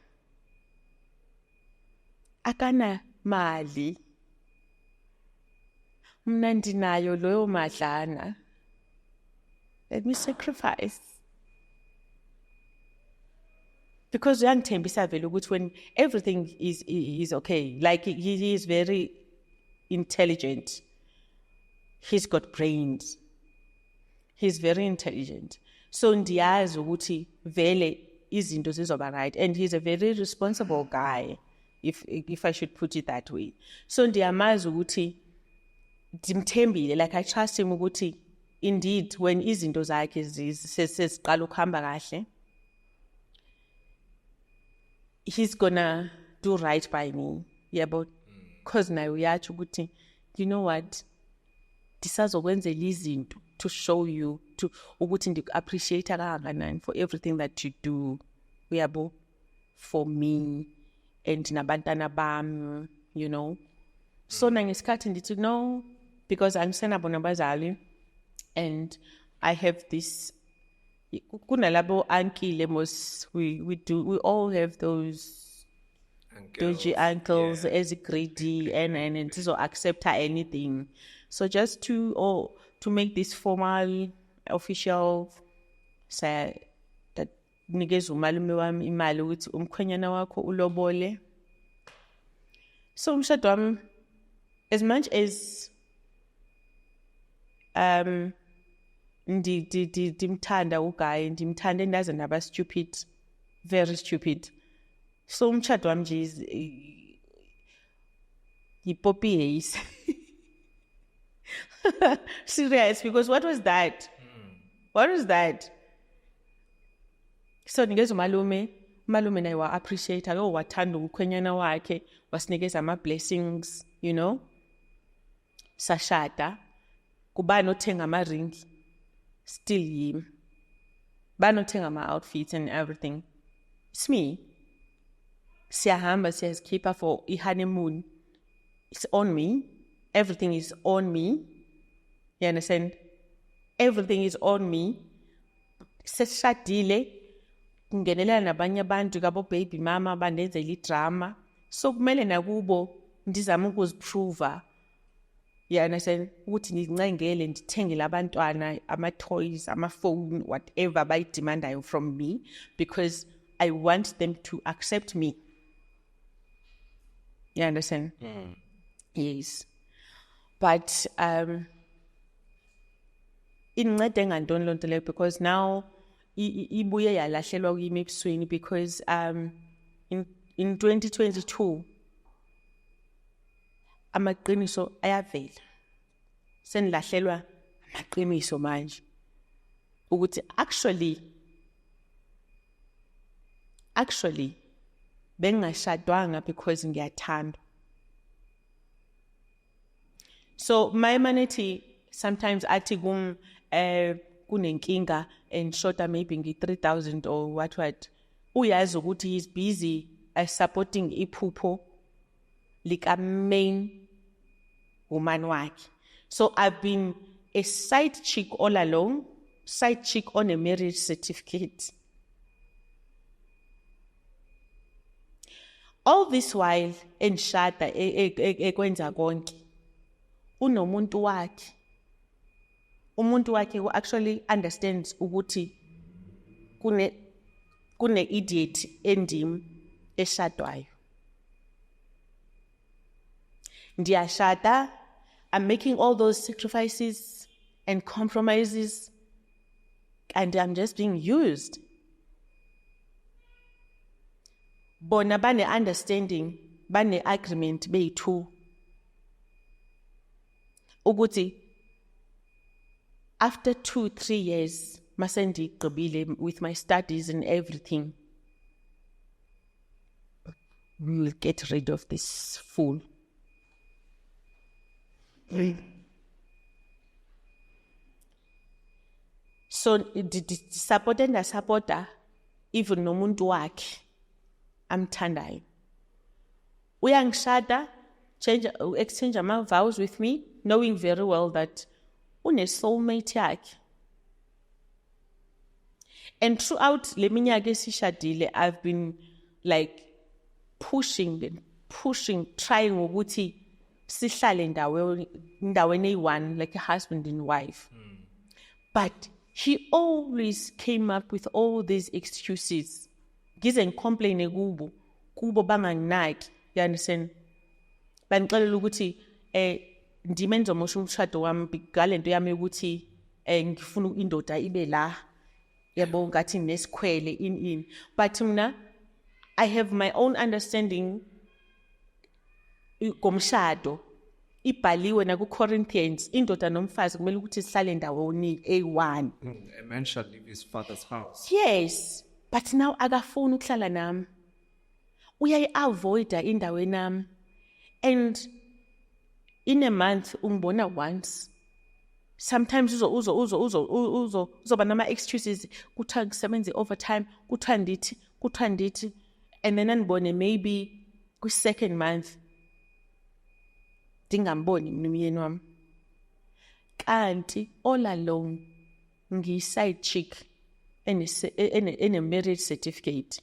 Akana mali. Mna ndinayo loyo madlana. Let me sacrifice. Because uyangithembisa vele ukuthi when everything is okay, like he is very intelligent. He's got brains. He's very intelligent. So ndiyazi ukuthi vele izinto zizoba right, and he's a very responsible guy, if I should put it that way. So ndiyamazi ukuthi ndimthembile, like I trust him ukuthi indeed when izinto zakhe seziqala ukuhamba kahle, he's gonna do right by me. Yeah, but because naye uyatsho ukuthi, you know what, ndisazokwenzela izinto to show you to ukuthi ndiku-appreciate kangakanani for everything that you do, uyabo, for me and nabantwana bami, you know. So nangesikhathi ndithi no, because angisenabo nabazali, and I have this kunalabo ankile mos, we all have those dodgy uncles, as greedy and so accept anything. So just to make this formal, official, say that nikeza umalume wami imali ukuthi umkhwenyana wakho ulobole. So umshado wami, as much as ndimthanda uguy, ndimthanda endaze naba stupid, very stupid. So umshado wami nje yi-poppy haze. Serious, because what was that? What was that? So nikeza umalume naye wa-appreciate, wathanda umkhwenyana wakhe, wasinikeza ama-blessings, you know. Sashada, kubani othenga ama-ring, still him. Bani othenga ama-outfits and everything. It's me. Siyahamba, siyazikhipha for i-honeymoon. It's on me. Everything is on me. You understand? Everything is on me. Seshadile, kungenelela nabanye abantu kabo baby mama bandenzela idrama. So kumele nakubo ndizama ukuziprova. You understand? Ukuthi ngincengele ndithengele abantwana ama-toys, ama-phone, whatever bayidemandayo from me, because I want them to accept me. You understand? Yes. But incede ngantoni lonto leyo, because now ibuye yalahlelwa kimi ebusweni, because in 2022 amaqiniso ayavela. Senilahlelwa amaqiniso manje ukuthi actually bengashadwanga because ngiyathandwa. So my humanity sometimes athi kunenkinga and shorter maybe ngi-3,000 or what uyazi ukuthi he's busy supporting iphupho lika main umani wakhe. So I've been a side chick all along, side chick on a marriage certificate. All this while, enshada ekwenza konke, unomuntu wakhe. Umuntu wakhe who actually understands ukuthi kune idiot endim eshadwayo. Ndiyashada, I'm making all those sacrifices and compromises, and I'm just being used. Bona bane understanding, bane agreement beyitu. Ukuthi after 2-3 years, masendi gqibile with my studies and everything, we'll get rid of this fool. So supporter even nomuntu wakhe amthandayo. Uyangishada, exchange my vows with me, knowing very well that une soulmate yakhe. And throughout le minyaka esishadile, I've been like pushing, trying ukuthi sihlale ndaweni eyi-one, like a husband and wife. But he always came up with all these excuses. Gize ngicomplaine kubo banganginaki, you understand? Bangixelela ukuthi ndime ngizomosha umshado wami ngalento yami ukuthi ngifuna indoda ibe la, yabo ngathi nesikhwele in. But mina, I have my own understanding ngomshado. Ibhaliwe na ku-Corinthians, indoda nomfazi kumele ukuthi sihlale ndawoni eyi-one. A man shall leave his father's house. Yes, but now akafuni ukuhlala nami. Uyayi-avoida indaweni nami. And in a month ungibona once. Sometimes uzoba nama excuses, kuthiwa ngisebenze overtime, kuthiwa ndithi, and then anibone maybe ku-second month ndingamboni umyeni wami. Kanti all along ngiyi-side chick ene marriage certificate.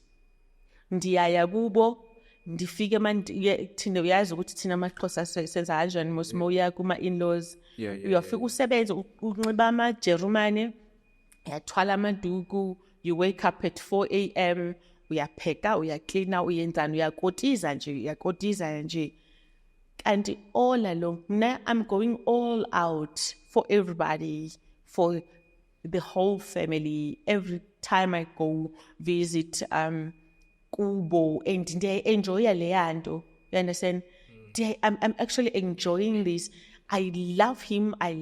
Ndiyaya kubo, ndifike thina uyazi ukuthi thina amaXhosa senza kanjani mos moya kuma-in-laws. Uyafika usebenze unxiba amajerumane, uyathwala amaduku, you wake up at 4 a.m, uyapheka, uyaklina, uyenzani, uyakotiza nje. And all along, now I'm going all out for everybody, for the whole family. Every time I go visit Kubo, and they enjoy Leando. You understand? I'm actually enjoying this. I love him. I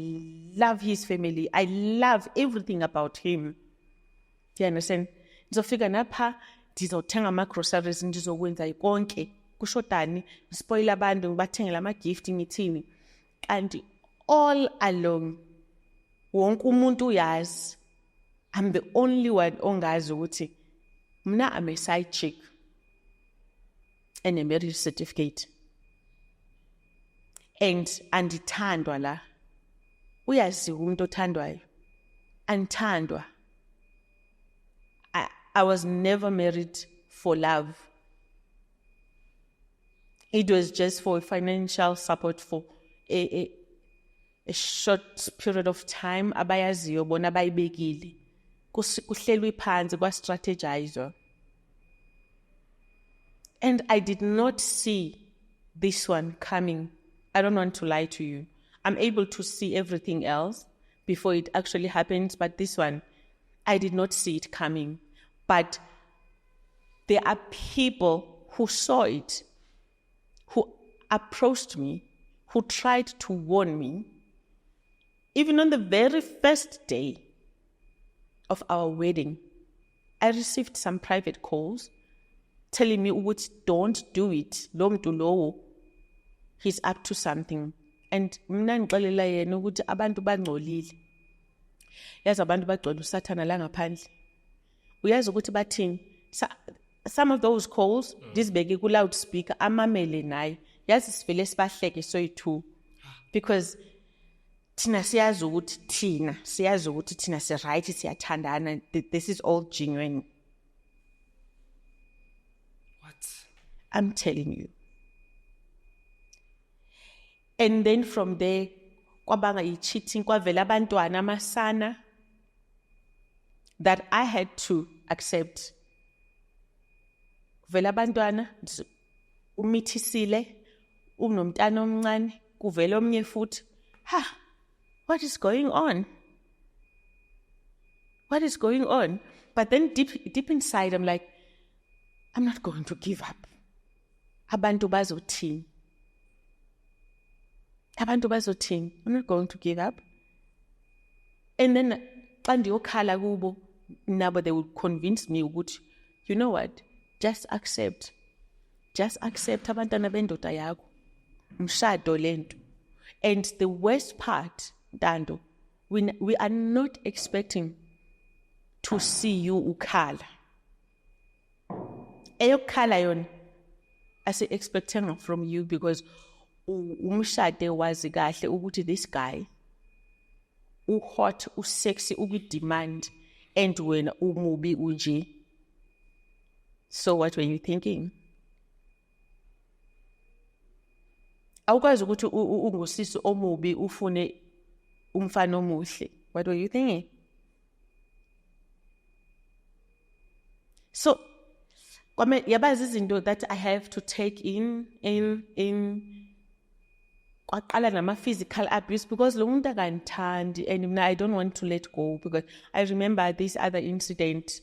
love his family. I love everything about him. You understand? Ndizofika napha, ndizothenga ama-groceries, ndizokwenza konke. Kushodani, spoil abantu, ngibathengela ama-gift ngithini. And all along, wonke umuntu uyazi, I'm the only one ongazi ukuthi mina I'm a side chick and a marriage certificate. And andithandwa la. Uyazi umuntu othandwayo. Andithandwa. I was never married for love. It was just for financial support for a short period of time. Abayaziyo bona bayibekile. Kuhlelwe phansi kwa-strategizer. And I did not see this one coming. I don't want to lie to you. I'm able to see everything else before it actually happens, but this one, I did not see it coming. But there are people who saw it, who approached me, who tried to warn me. Even on the very first day of our wedding, I received some private calls telling me, don't do it. Lo mntu lowo, he's up to something. And mina ngixelela yena ukuthi abantu bangcolile. Yazi abantu bagcwele usathana la ngaphandle. Uyazi ukuthi bathini? Some of those calls, this bege ku loudspeaker, amamele naye. Yazi sivele sibahleke soyi-2. because thina siyazi ukuthi thina si-right, siyathandana. This is all genuine. What? I'm telling you. And then from there, kwabanga i-cheating, kwavela abantwana amasana that I had to accept. Vela abantwana, umithisile, unomntana omncane, kuvela omnye futhi. What is going on? What is going on? But then deep inside, I'm like, I'm not going to give up. Abantu bazothini. I'm not going to give up. And then, xa ndiyokhala kubo, nabo they would convince me ukuthi, you know what? Just accept abantwana bendoda yakho. Mshado lento. And the worst part, Dando, we are not expecting to see you ukhala. Eyokhala yona, asi-expecting from you because umshade wazi kahle ukuthi this guy hot, sexy, demand, and wena umubi unje. So what were you thinking? Awukwazi ukuthi ungusisi omubi ufune umfana omuhle. What were you thinking? So yabazi izinto that I have to take in kwaqala nama-physical abuse because lo muntu akangithandi and I don't want to let go because I remember this other incident.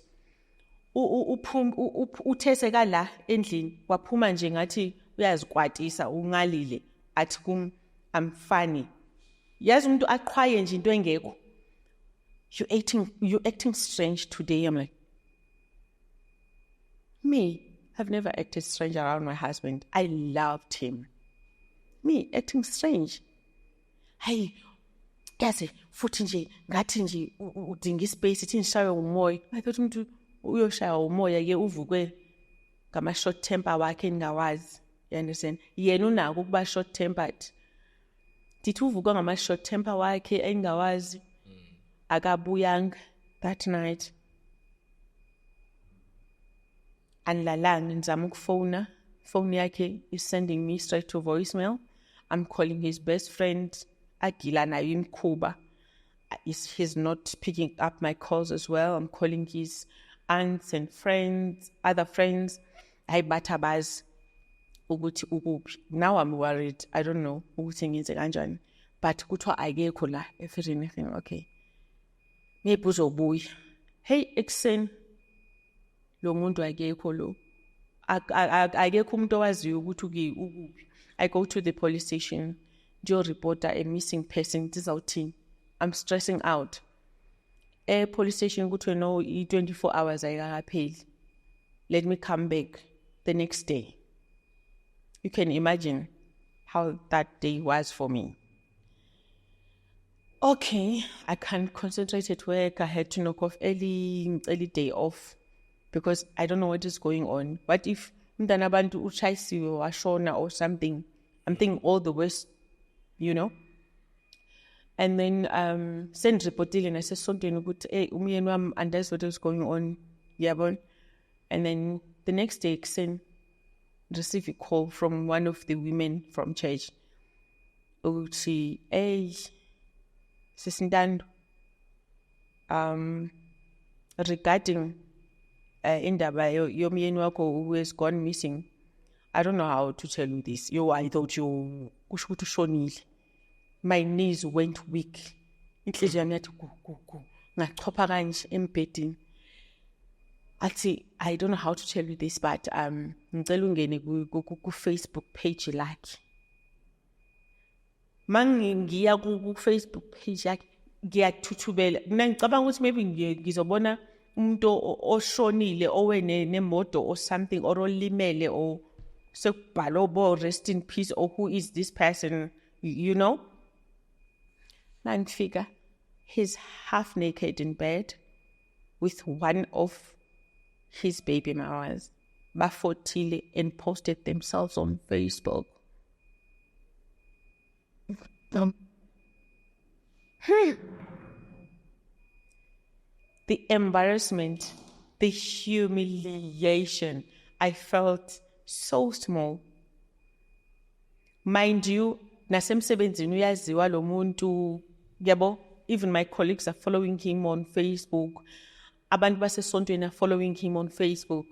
Uthese kala endlini waphuma nje ngathi uyazikwatisa ungalile athi kum I'm funny. Yazi umuntu aqhwaye nje into engekho. You acting strange today. I'm like, me, I've never acted strange around my husband. I loved him. Me acting strange. Hey, yazi futhi nje ngathi nje udinga ispace ithi ngishaye umoya. I thought umuntu uyoshaya umoya ke uvukwe ngama short temper wakhe engawazi. You understand? Yena unako ukuba short tempered. Dithi uvukwa ngama short temper wakhe engawazi. Akabuyanga that night. Anlalang ngizama ukufona. Phone yakhe is sending me straight to voicemail. I'm calling his best friend, Agila nayo imkhuba. He's not picking up my calls as well. I'm calling his aunts and friends, other friends. Hayi bathabazi ukuthi ukuphi. Now I'm worried. I don't know ukuthi ngenze kanjani. But kuthiwa akekho la if anything. Okay. Maybe uzobuya. Hey ekuseni. Lo muntu akekho lo. Akekho umuntu owaziyo ukuthi ukuphi. I go to the police station. Joe reporter a missing person. Dizawuthini. I'm stressing out. Police station kuthiwe no 24 hours ayikapheli. Let me come back the next day. You can imagine how that day was for me. Okay, I can't concentrate at work. I had to knock off early day off because I don't know what is going on. What if umntana abantu uchayisiwe washona or something? I'm thinking all the worst, you know. And then send reportile and I said something about umyeni wami andazi what is going on. Yabon. And then the next day send receive a call from one of the women from church. Uthi, hey, Sisindando, regarding indaba yomyeni wakho who has gone missing. I don't know how to tell you this. I thought you kusho ukuthi ushonile. My knees went weak. Inhliziyo yami yathi gu ngachopha kanje embedini. Athi I don't know how to tell you this but ngicela ungene ku Facebook page lakhe. Mangiya ku Facebook page yakhe ngiyathuthubela. Mina ngicabanga ukuthi maybe ngizobona umuntu oshonile owe nemoto or something or olimele or sekubhala bo rest in peace or who is this person, you know? Nangifika, he's half naked in bed with one of his baby mamas. Bafotile and posted themselves on Facebook. The embarrassment, the humiliation, I felt so small. Mind you, nasemsebenzini uyaziwa lo muntu, yabo, even my colleagues are following him on Facebook. Abantu basesontweni are following him on Facebook.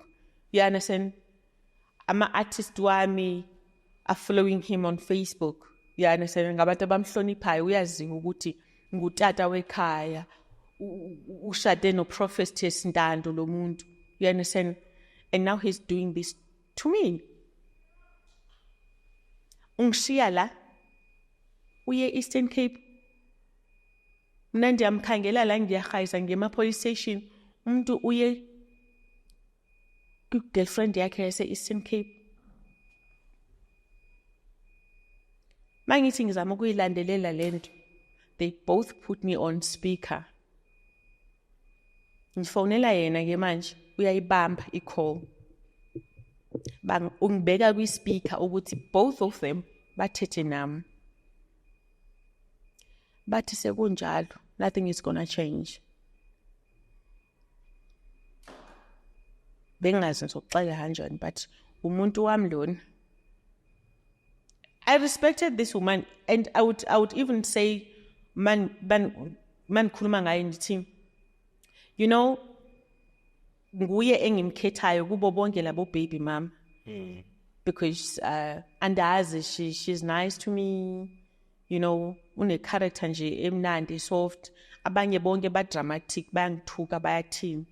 You understand? Ama-artist wami are following him on Facebook. You understand? Ngabantu abamhloniphayo, uyaziwa ukuthi ngutata wekhaya. Ushade no Prophet Sindando lo muntu. You understand? And now he's doing this to me. Ungishiya la uye Eastern Cape. Mina ndiyamkhangela la ngiyahayisa ngema-police station. Umuntu uye ku-girlfriend yakhe yase-Eastern Cape. Mangithi ngizama ukuyilandelela lento, they both put me on speaker. Ngifonela yena ke manje uyayibamba i-call. Ungibeka kwi-speaker ukuthi both of them bathethe nami. Bathi sekunjalo, nothing is gonna change. Bengazi ngizoxela kanjani, but umuntu wami lona. I respected this woman, and I would even say, man khuluma ngaye ndithi, you know, nguye engimkhethayo kubo bonke labo baby mama. Because andazi, she's nice to me, you know, une character nje emnandi, soft. Abanye bonke ba dramatic, bayangithuka bayathini,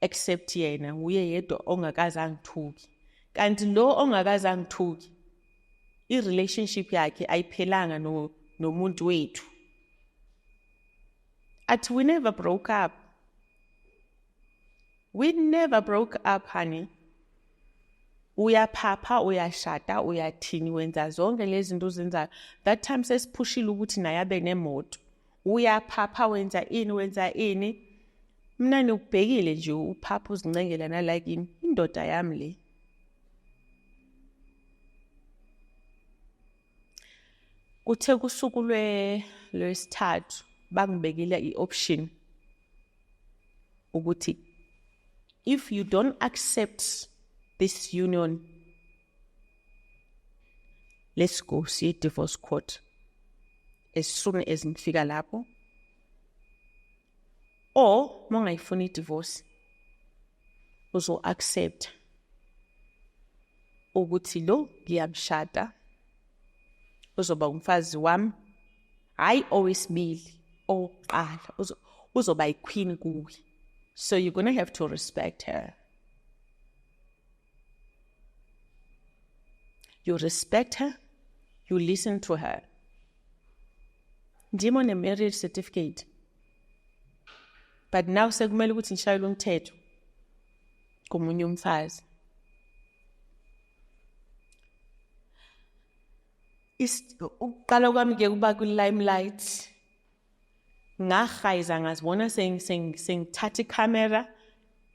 except yena uye yedwa ongakaze angithuki. Kanti lo ongakaze angithuki, i-relationship yakhe ayiphelanga nomuntu wethu. We never broke up. We never broke up, honey. Uyaphapha, uyashada, uyathini, wenza zonke lezi zinto uzenzayo. That time sesiphushile ukuthi naye abe nemoto. Uyaphapha, wenza ini. Mina nikubhekile nje uphapha uzincengela nala kimi. Indoda yami le. Kuthe kusuku lwesithathu bangibekile i-option ukuthi if you don't accept this union, let's go see divorce court as soon as ngifika lapho, or mongayifuni divorce uzo accept ukuthi lo ngiyamshada uzoba umfazi wami, hayi owesibili oqala, uzoba iqueen kuwe. So you're going to have to respect her. You respect her, you listen to her. Ndimo ne-marriage certificate. But now sekumele ukuthi ngishayele umthetho komunye umfazi. Uqala kwami ke kuba kwi-limelight. Ngahayiza ngazibona sengithatha i-camera,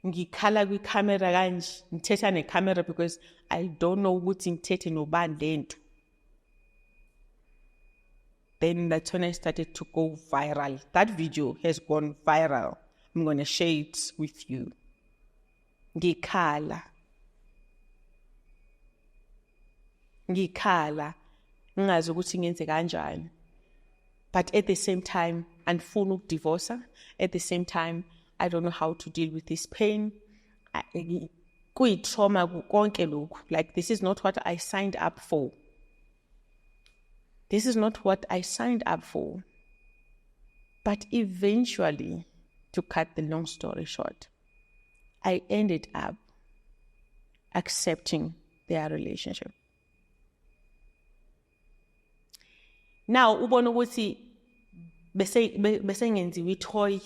ngikhala kwi-camera kanje, ngithetha ne-camera because I don't know ukuthi ngithethe nobani lento. Then that's when I started to go viral. That video has gone viral. I'm going to share it with you. Ngikhala. Ngazi ukuthi ngenze kanjani. But at the same time, andifuna ukudivorce. At the same time, I don't know how to deal with this pain. Kuyi-trauma konke lokhu. Like, this is not what I signed up for. This is not what I signed up for. But eventually, to cut the long story short, I ended up accepting their relationship. Now, ubona ukuthi bese ngenziwe itoy.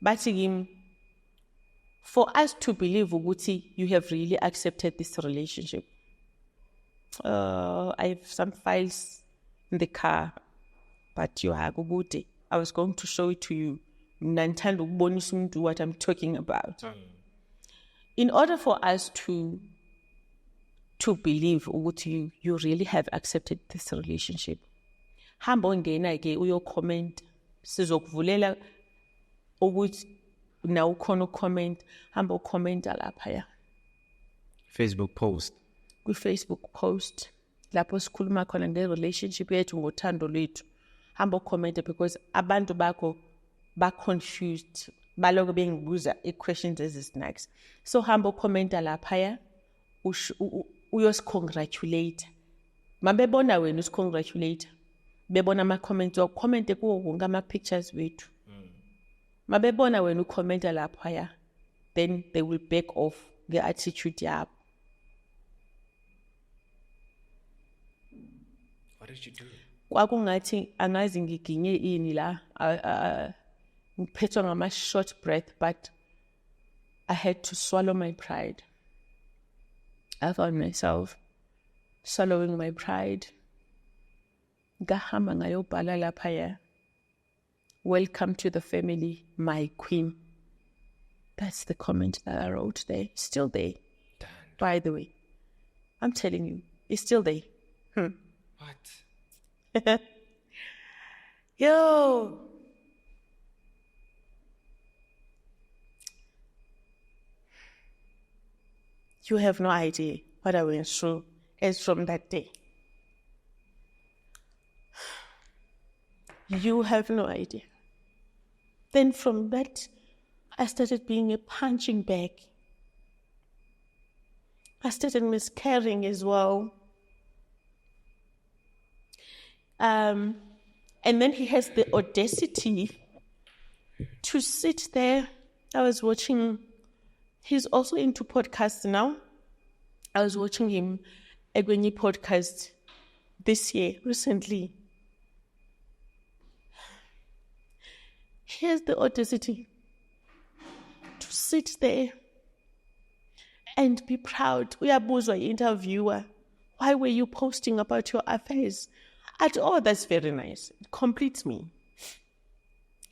Bathi kimi, for us to believe ukuthi you have really accepted this relationship. I have some files in the car, but you are good. I was going to show it to you. Nantando ukubonisa umuntu what I'm talking about. In order for us to believe ukuthi you really have accepted this relationship, hamba ongena-ke uyo-comment, sizokuvulela ukuthi na ukhona ucomment, hamba ucomenta laphaya Facebook post. Kwi-Facebook post lapho sikhuluma khona nge-relationship yethu, ngothando lwethu. Hamba ucommente because abantu bakho ba-confused, baloku bengibuza i-questions ezisinakes. So hamba ucomenta laphaya, uyos-congratulate. Mabebona wena usi-congratulate, bebona ama-comments wakho, commente kuwo wonke ama-pictures wethu. Mabebona wena ucomenta laphaya, then they will back off nge-attitude yabo. What did you do? Kwakungathi angazi ngiginye ini la, ngiphethwe ngama-short breath, but I had to swallow my pride. I found myself swallowing my pride. Ngahamba ngayobhala laphaya, welcome to the family, my queen. That's the comment that I wrote there. Still there. Damn. By the way, I'm telling you, it's still there. What? Yo. You have no idea what I went through as from that day. You have no idea. Then from that, I started being a punching bag. I started miscarrying as well. And then he has the audacity to sit there. I was watching, he's also into podcasts now. I was watching him Egwenyi podcast this year, recently. He has the audacity to sit there and be proud. Uyabuzwa interviewer, why were you posting about your affairs? Oh, that's very nice. It completes me.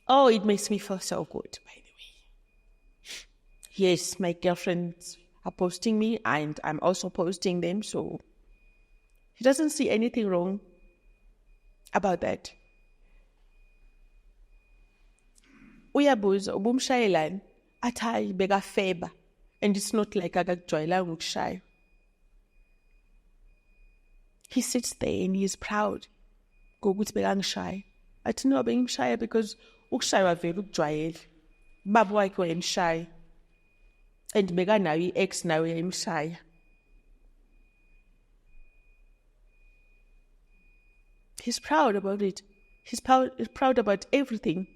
Oh, it makes me feel so good, by the way. Yes, my girlfriends are posting me and I'm also posting them, so he doesn't see anything wrong about that. Uyabuza, ubumshayelani? Athi hayi bekafeba, and it's not like akakujwayelanga ukushaya. He sits there and he is proud. Ngokuthi bekangishaya. Athi no, bengimshaya because ukushaywa vele ukujwayele. Baba wakhe wayemshaya. And bekanayo i-ex nayo yayimshaya. He's proud about it. He's proud about everything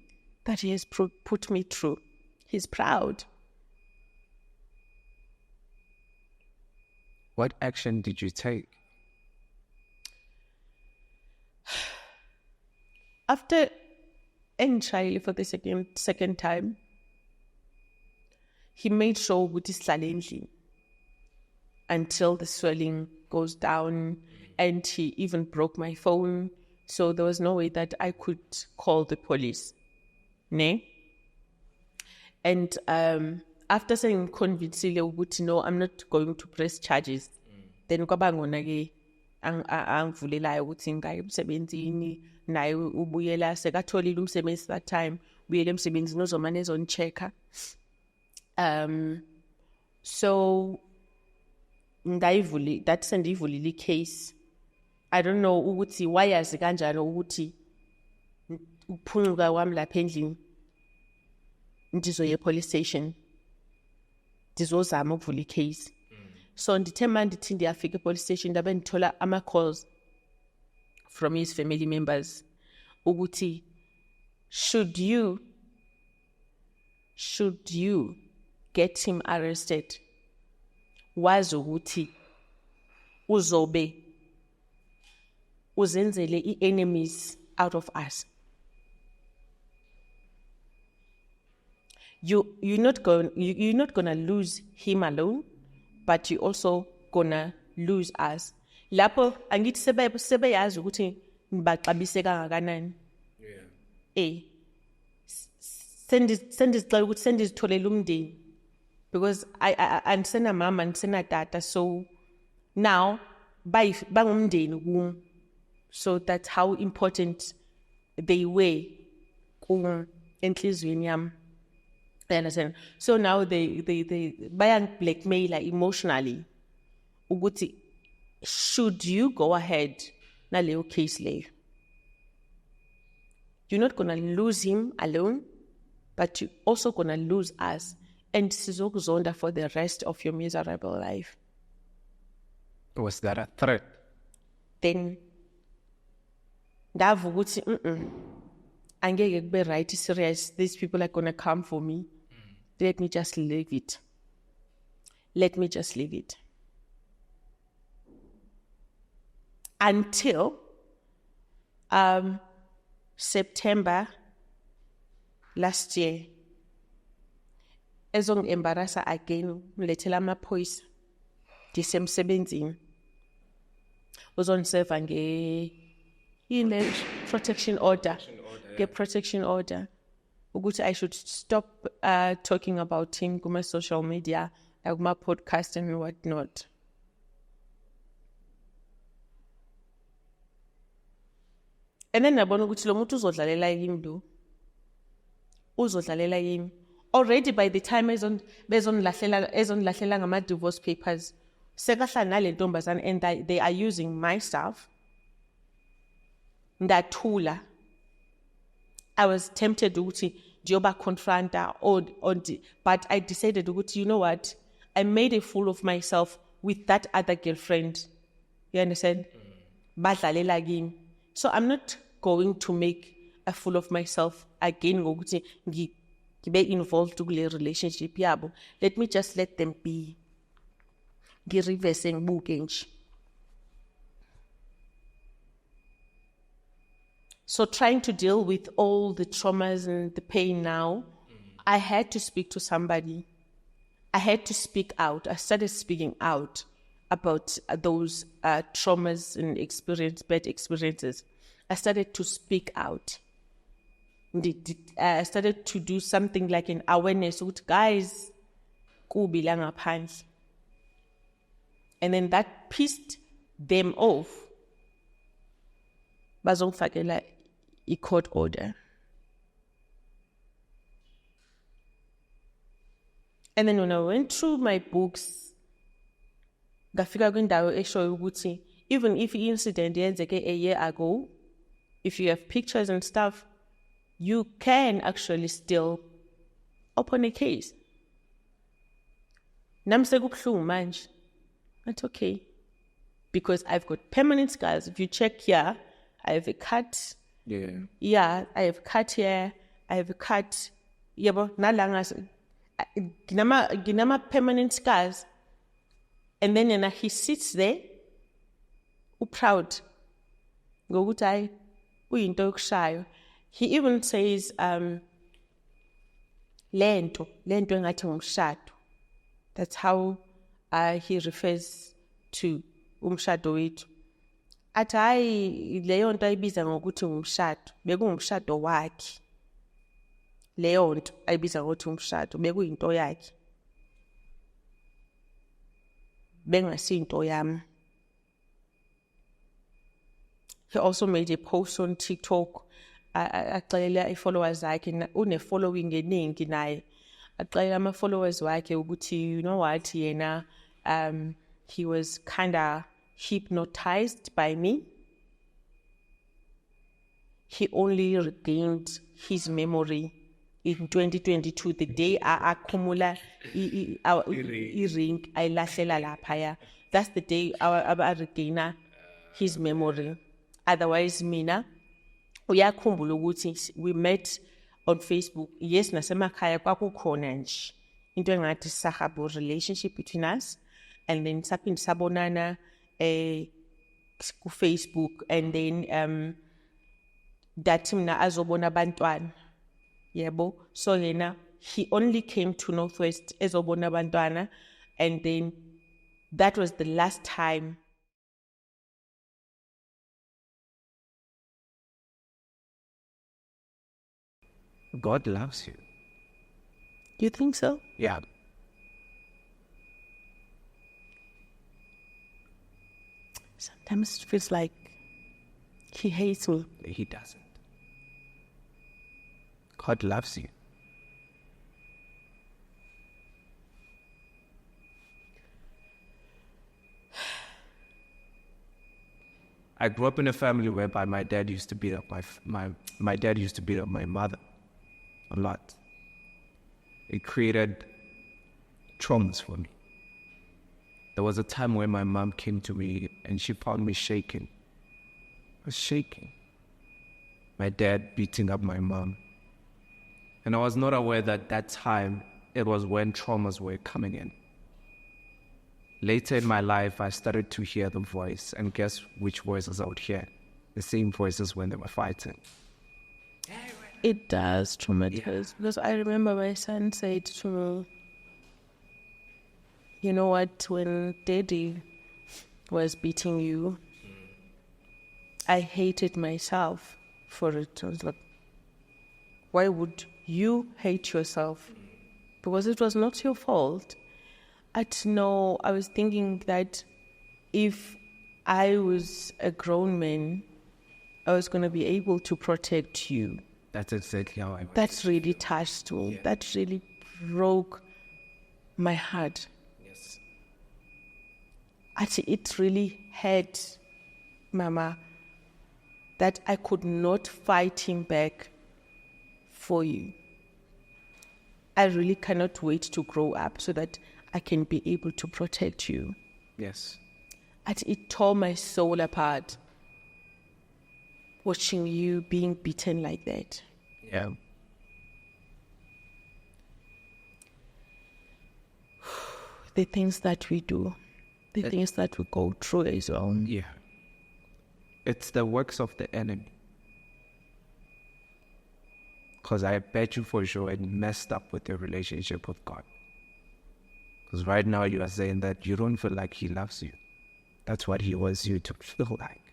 that he has put me through. He's proud. What action did you take? After engishayile for the second time, he made sure ukuthi sihlale endlini until the swelling goes down, and he even broke my phone, so there was no way that I could call the police. Ne? And after saying convincingly ukuthi no, I'm not going to press charges, then kwaba ngona ke angivulelayo ukuthi ngaye emsebenzini, naye ubuyela sekatholile umsebenzi that time, ubuyele emsebenzini uzomane ezonichecka. So that sendivulile case. I don't know ukuthi wayazi kanjalo ukuthi ukuphuncuka kwami lapha endlini ndizoya police station ndizozama ukuvula case. So ndithe mandithi ndiyafika police station ndabe ndithola ama-calls from his family members ukuthi should you get him arrested, wazi ukuthi uzobe uzenzele i-enemies out of us. You're not going to lose him alone, but you're also gonna lose us. Lapho angithi sebeyazi ukuthi ngibaxabise kangakanani. Sendizixela ukuthi sendizitholele umndeni, because I andisena mama andisena tata, so now bangumndeni kum. So that's how important they were enhliziyweni yami. I understand. So now they blackmail emotionally. Ukuthi, should you go ahead naleyo case leyo? You're not gonna lose him alone, but you're also gonna lose us. And sizokuzonda for the rest of your miserable life. Was that a threat? Then ndavuga ukuthi angeke kube right serious, these people are gonna come for me. Let me just leave it. Until September last year, ezongi-embarrassa again, ngilethela amaphoyisa ndisemsebenzini uzongiserva protection order, protection order ukuthi I should stop talking about him kuma social media, like my podcast and whatnot. And then nabona ukuthi lo muntu uzodlalela yimi. Already by the time bezonilahlela ngama divorce papers, sekahlala nale ntombazane and they are using my stuff. Ndathula. I was tempted ukuthi ndiyoba confronta but I decided ukuthi, you know what? I made a fool of myself with that other girlfriend. You understand? Badlalela kimi. So I'm not going to make a fool of myself again ngokuthi ngibe involved kule relationship yabo. Let me just let them be. Ngireverse ngibuke nje. So trying to deal with all the traumas and the pain now, I had to speak to somebody. I had to speak out. I started speaking out about those traumas and bad experiences. I started to speak out. I started to do something like an awareness with guys, kubi la ngaphandle. And then that pissed them off. Bazongifakela a court order. And then when I went through my books, ngafika kwindawo eshoyo ukuthi even if the incident yenzeke a year ago, if you have pictures and stuff, you can actually still open a case. Nami sekubuhlungu manje. That's okay. Because I've got permanent scars. If you check here, I have a cut. Yeah, I have a cut here. I have a cut. Yabo, nalanga. Ginama permanent scars. And then he sits there, proud. Ngokuthi uyinto yokushayo. He even says, lento engathi ngumshado. That's how he refers to umshado wethu. Athi hayi leyo nto ayibiza ngokuthi ngumshado, bekungumshado wakhe. Leyo nto ayibiza ngokuthi umshado, bekuyinto yakhe. Bengasinto yami. He also made a post on TikTok. Axelela i-followers zakhe, une-following eningi naye. Axelela ama-followers wakhe ukuthi, you know what, yena, he was kind of hypnotized by me. He only regained his memory in 2022, the day akumula i-ring ayilahlela laphaya. That's the day I regain his memory. Otherwise, mina uyakhumbula ukuthi we met on Facebook. Yes, nasemakhaya kwakukhona nje into engathi sahabo relationship between us, and then saphinde sabonana ku Facebook, and then that mina azobona abantwana. Yebo, so yena he only came to Northwest ezobona abantwana, and then that was the last time. God loves you. You think so? Yeah. Sometimes it feels like He hates me. He doesn't. God loves you. I grew up in a family whereby my dad used to beat up my dad used to beat up my mother a lot. It created traumas for me. There was a time when my mom came to me and she found me shaking. I was shaking. My dad beating up my mom. And I was not aware that that time it was when traumas were coming in. Later in my life, I started to hear the voice, and guess which voices I would hear? The same voices when they were fighting. It does traumatize. Because I remember my son said to me, you know what, when Daddy was beating you, I hated myself for it. I was like, why would you hate yourself? Because it was not your fault. I was thinking that if I was a grown man, I was going to be able to protect you. That's exactly how I was. That really touched me. Yeah. That really broke my heart. Yes. Actually, it really hurt Mama that I could not fight him back for you. I really cannot wait to grow up so that I can be able to protect you. Yes. And it tore my soul apart, watching you being beaten like that. Yeah. The things that we do, the things that we go through as well. Yeah. It's the works of the enemy. Because I bet you for sure it messed up with your relationship with God. Because right now you are saying that you don't feel like he loves you. That's what he wants you to feel like.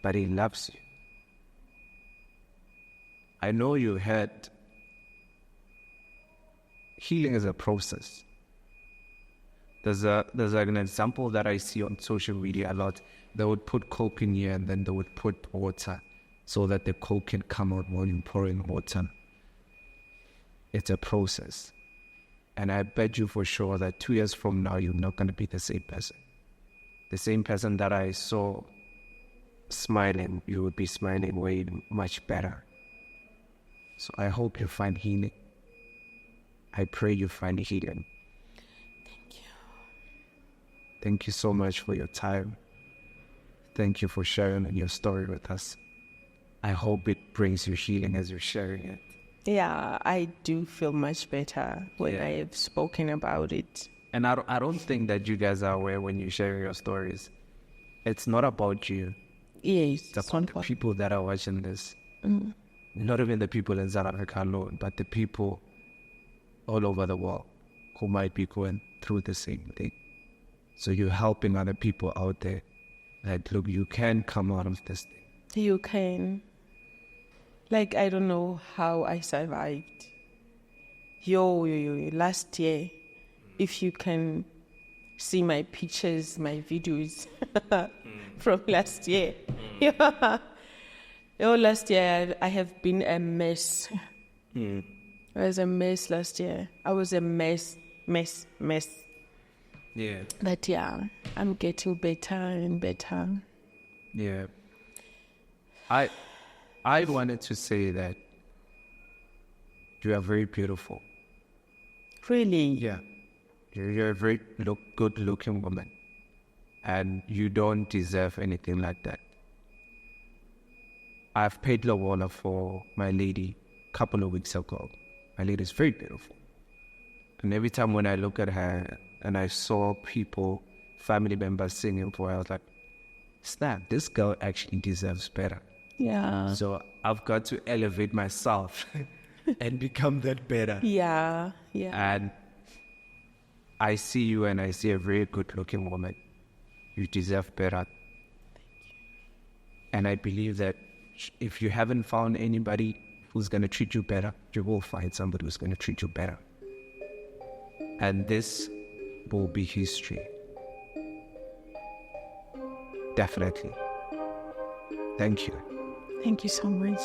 But he loves you. I know you heard healing is a process. There's an example that I see on social media a lot. They would put Coke in here and then they would put water so that the Coke can come out while you're pouring water. It's a process. And I bet you for sure that 2 years from now, you're not going to be the same person. The same person that I saw smiling, you would be smiling way much better. So I hope you find healing. I pray you find healing. Thank you. Thank you so much for your time. Thank you for sharing your story with us. I hope it brings you healing as you're sharing it. Yeah, I do feel much better when I have spoken about it. And I don't think that you guys are aware when you share your stories. It's not about you. Yes. It's about the people that are watching this. Mm. Not even the people in South Africa alone, but the people all over the world who might be going through the same thing. So you're helping other people out there that, look, you can come out of this thing. You can. Like, I don't know how I survived. Last year, if you can see my pictures, my videos from last year. Last year, I have been a mess. I was a mess last year. I was a mess. Yeah. But yeah, I'm getting better and better. Yeah. I wanted to say that you are very beautiful. Really? Yeah. You're a very good-looking woman. And you don't deserve anything like that. I've paid Lawala for my lady a couple of weeks ago. My lady is very beautiful. And every time when I look at her and I saw people, family members singing for her, I was like, snap, this girl actually deserves better. Yeah. So I've got to elevate myself and become that better. Yeah. And I see you and I see a very good-looking woman. You deserve better. Thank you. And I believe that if you haven't found anybody who's going to treat you better, you will find somebody who's going to treat you better. And this will be history. Definitely. Thank you. Thank you so much.